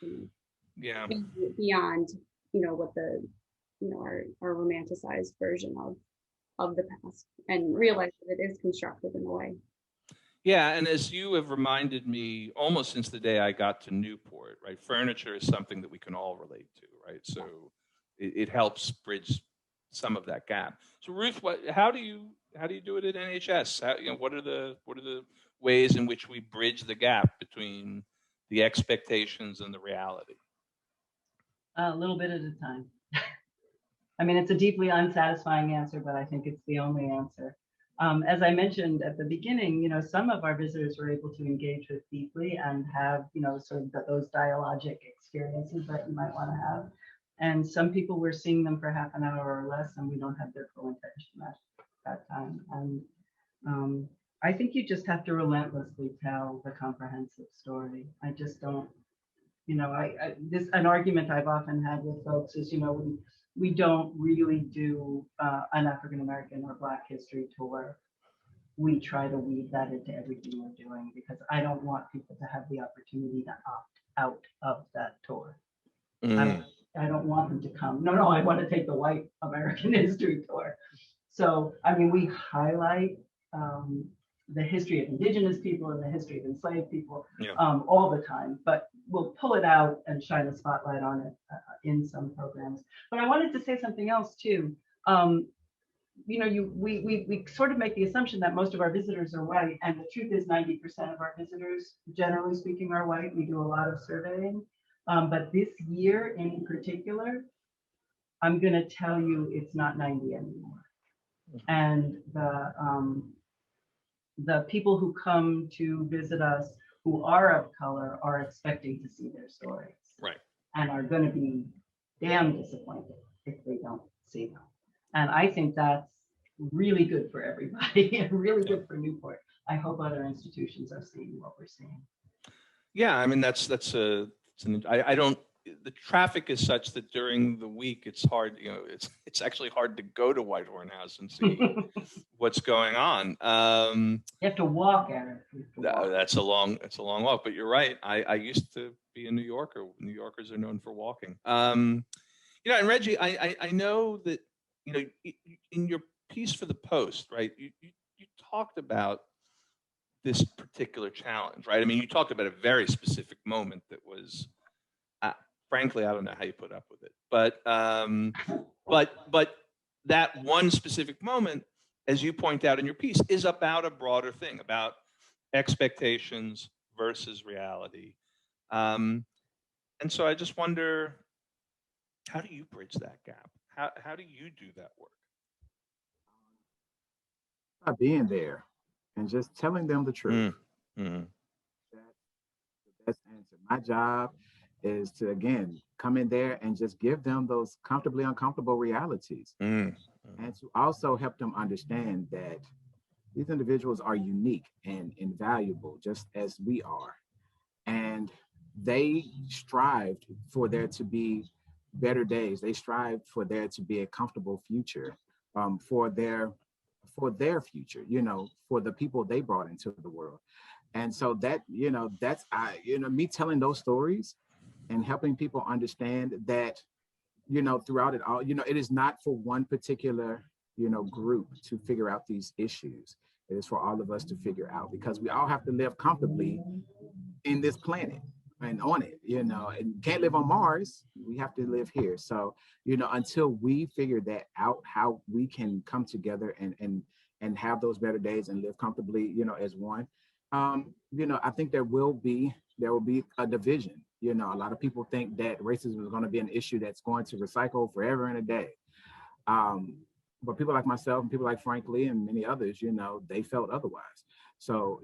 beyond, what the, our romanticized version of the past, and realize that it is constructive in a way. Yeah, and as you have reminded me almost since the day I got to Newport, right? Furniture is something that we can all relate to, right? So it helps bridge some of that gap. So Ruth, how do you do it at NHS? What are the ways in which we bridge the gap between the expectations and the reality? A little bit at a time. I mean, it's a deeply unsatisfying answer, but I think it's the only answer. As I mentioned at the beginning, some of our visitors were able to engage with deeply and have, sort of those dialogic experiences that you might want to have. And some people, we're seeing them for half an hour or less, and we don't have their full attention at that time. And I think you just have to relentlessly tell the comprehensive story. I just don't, an argument I've often had with folks is, we don't really do an African-American or Black history tour. We try to weave that into everything we're doing, because I don't want people to have the opportunity to opt out of that tour. I don't want them to come. No, I want to take the white American history tour. So, I mean, we highlight the history of indigenous people and the history of enslaved people all the time, but we'll pull it out and shine a spotlight on it in some programs. But I wanted to say something else too. We sort of make the assumption that most of our visitors are white, and the truth is 90% of our visitors, generally speaking, are white. We do a lot of surveying. But this year in particular, I'm going to tell you it's not 90 anymore. And the people who come to visit us who are of color are expecting to see their stories. Right. And are going to be damn disappointed if they don't see them. And I think that's really good for everybody and really good for Newport. I hope other institutions are seeing what we're seeing. Yeah, I mean, I don't, the traffic is such that during the week it's hard, it's actually hard to go to Whitehorn House and see what's going on. You have to walk, Eric. That's a long walk, but you're right. I used to be a New Yorker. New Yorkers are known for walking. And Reggie, I know that, in your piece for the Post, right, you talked about this particular challenge, right? I mean, you talked about a very specific moment that was, frankly, I don't know how you put up with it, but that one specific moment, as you point out in your piece, is about a broader thing, about expectations versus reality. And so I just wonder, how do you bridge that gap? How do you do that work? By being there and just telling them the truth. Mm-hmm. That's the best answer. My job is to, again, come in there and just give them those comfortably uncomfortable realities. Mm-hmm. And to also help them understand that these individuals are unique and invaluable, just as we are. And they strived for there to be better days. They strived for there to be a comfortable future for their future, for the people they brought into the world. And so that, that's me telling those stories and helping people understand that, throughout it all, it is not for one particular, group to figure out these issues. It is for all of us to figure out, because we all have to live comfortably in this planet. and on it, and can't live on Mars. We have to live here. So, until we figure that out, how we can come together and have those better days and live comfortably, as one, I think there will be a division. A lot of people think that racism is going to be an issue that's going to recycle forever and a day. But people like myself and people like Frank Lee and many others, they felt otherwise. So,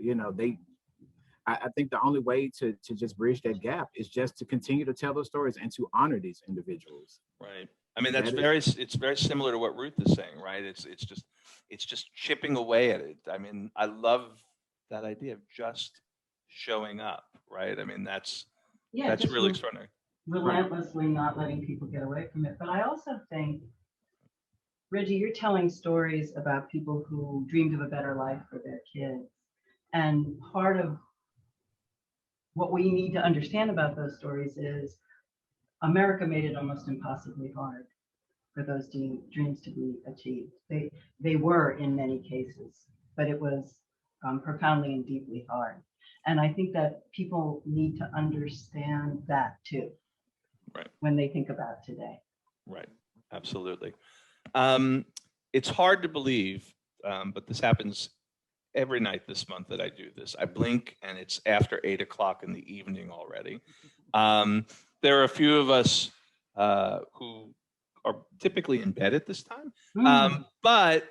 I think the only way to just bridge that gap is just to continue to tell those stories and to honor these individuals. Right. I mean, it's very similar to what Ruth is saying, right? It's just chipping away at it. I mean, I love that idea of just showing up, right? I mean, that's really extraordinary. Relentlessly not letting people get away from it. But I also think, Reggie, you're telling stories about people who dreamed of a better life for their kids. And part of what we need to understand about those stories is America made it almost impossibly hard for those dreams to be achieved. They were in many cases, but it was profoundly and deeply hard. And I think that people need to understand that too, right, when they think about today. Right, absolutely. It's hard to believe, but this happens every night this month that I do this. I blink and it's after 8 o'clock in the evening already. There are a few of us who are typically in bed at this time, but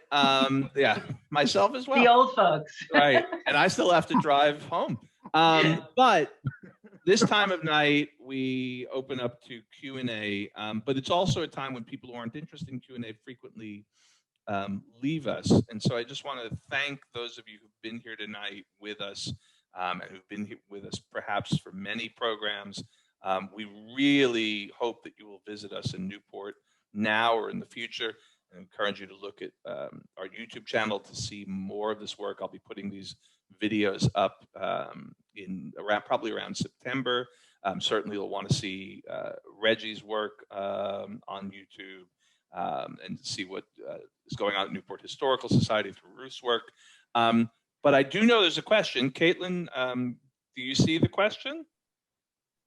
yeah, myself as well. The old folks. Right, and I still have to drive home. But this time of night, we open up to Q&A, but it's also a time when people who aren't interested in Q&A frequently leave us. And so I just want to thank those of you who've been here tonight with us and who've been here with us perhaps for many programs. We really hope that you will visit us in Newport now or in the future. I encourage you to look at our YouTube channel to see more of this work. I'll be putting these videos up probably around September. Certainly you'll want to see Reggie's work on YouTube and see what is going on at Newport Historical Society through Ruth's work. But I do know there's a question. Caitlin, do you see the question?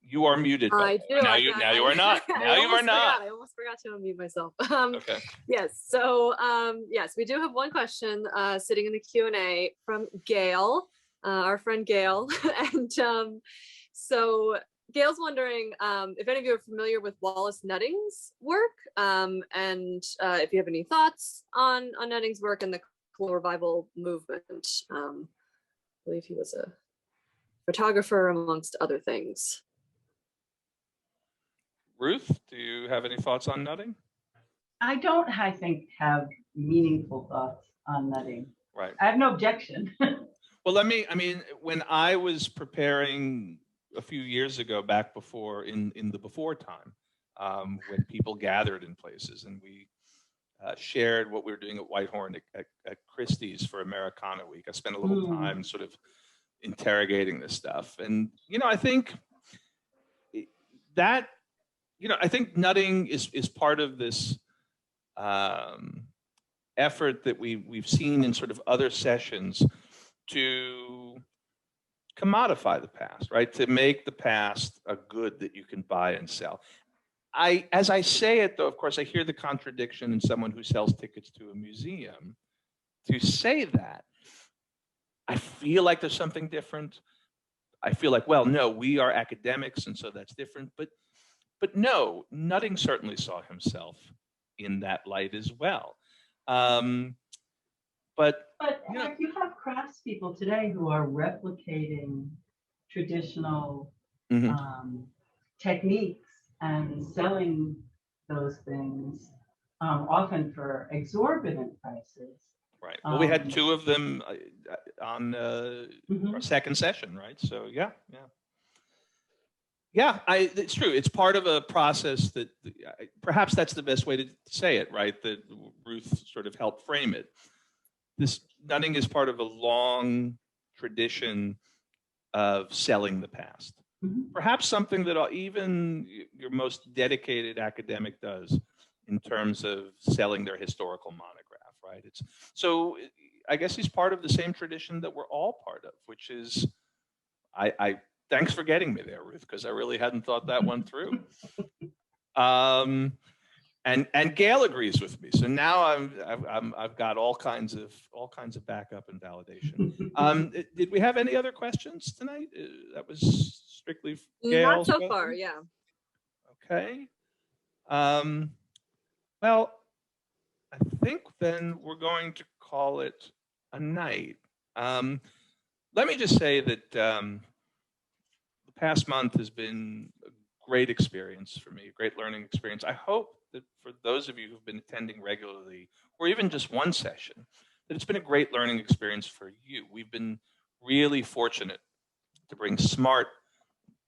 You are muted. I do. Now you are not. Now you are not. I almost forgot to unmute myself. Okay. Yes. So yes, we do have one question sitting in the Q&A from Gail, our friend Gail, and so Gail's wondering if any of you are familiar with Wallace Nutting's work, and if you have any thoughts on Nutting's work and the colonial revival movement. I believe he was a photographer amongst other things. Ruth, do you have any thoughts on Nutting? I don't, I think, have meaningful thoughts on Nutting. Right. I have no objection. Well, when I was preparing a few years ago, back before, in the before time, when people gathered in places and we shared what we were doing at Whitehorn at Christie's for Americana Week, I spent a little time sort of interrogating this stuff. And, I think that, I think Nutting is part of this effort that we've seen in sort of other sessions to commodify the past, right? To make the past a good that you can buy and sell. As I say it, though, of course, I hear the contradiction in someone who sells tickets to a museum to say that. I feel like there's something different. I feel like, well, no, we are academics, and so that's different. But no, Nutting certainly saw himself in that light as well. But you have craftspeople today who are replicating traditional techniques and selling those things, often for exorbitant prices. Right. Well, we had two of them on our second session, right? So yeah. It's true. It's part of a process that perhaps that's the best way to say it, right? That Ruth sort of helped frame it. This Nutting is part of a long tradition of selling the past. Perhaps something that even your most dedicated academic does in terms of selling their historical monograph, right? So I guess he's part of the same tradition that we're all part of, which is I thanks for getting me there, Ruth, because I really hadn't thought that one through. And Gail agrees with me, so now I've got all kinds of backup and validation. Did we have any other questions tonight? That was strictly Gail. Not so far, yeah. Okay. Well, I think then we're going to call it a night. Let me just say that the past month has been a great experience for me, a great learning experience. I hope that for those of you who've been attending regularly, or even just one session, that it's been a great learning experience for you. We've been really fortunate to bring smart,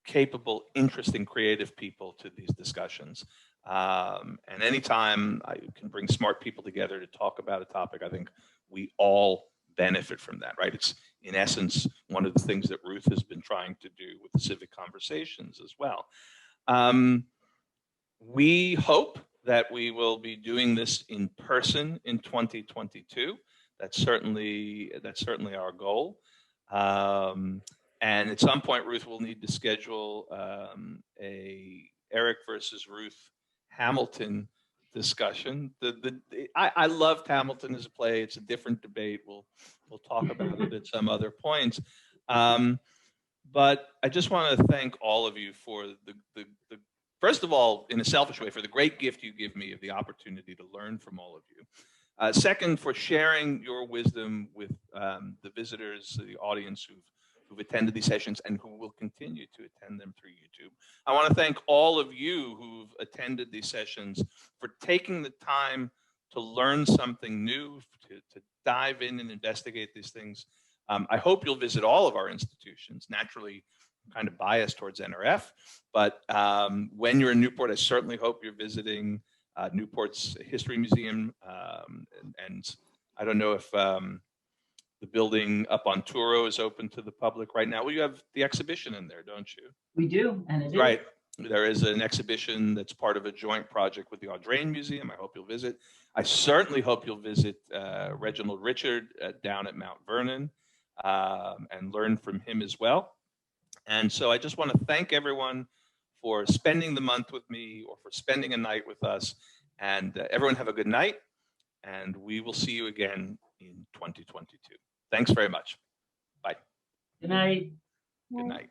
capable, interesting, creative people to these discussions. And anytime I can bring smart people together to talk about a topic, I think we all benefit from that, right? It's in essence one of the things that Ruth has been trying to do with the Civic Conversations as well. We hope that we will be doing this in person in 2022. That's certainly our goal. And at some point, Ruth will need to schedule a Eric versus Ruth Hamilton discussion. I loved Hamilton as a play. It's a different debate. We'll talk about it at some other points. But I just want to thank all of you for the first of all, in a selfish way, for the great gift you give me of the opportunity to learn from all of you. Second, for sharing your wisdom with the visitors, the audience who've attended these sessions and who will continue to attend them through YouTube. I want to thank all of you who've attended these sessions for taking the time to learn something new, to dive in and investigate these things. I hope you'll visit all of our institutions. Naturally, I'm kind of biased towards NRF, but when you're in Newport, I certainly hope you're visiting Newport's History Museum. And I don't know if the building up on Turo is open to the public right now. Well, you have the exhibition in there, don't you? We do, and it is. Right. There is an exhibition that's part of a joint project with the Audrain Museum. I hope you'll visit. I certainly hope you'll visit Reginald Richard down at Mount Vernon and learn from him as well. And so I just want to thank everyone for spending the month with me or for spending a night with us. And everyone have a good night. And we will see you again in 2022. Thanks very much. Bye. Good night. Good night.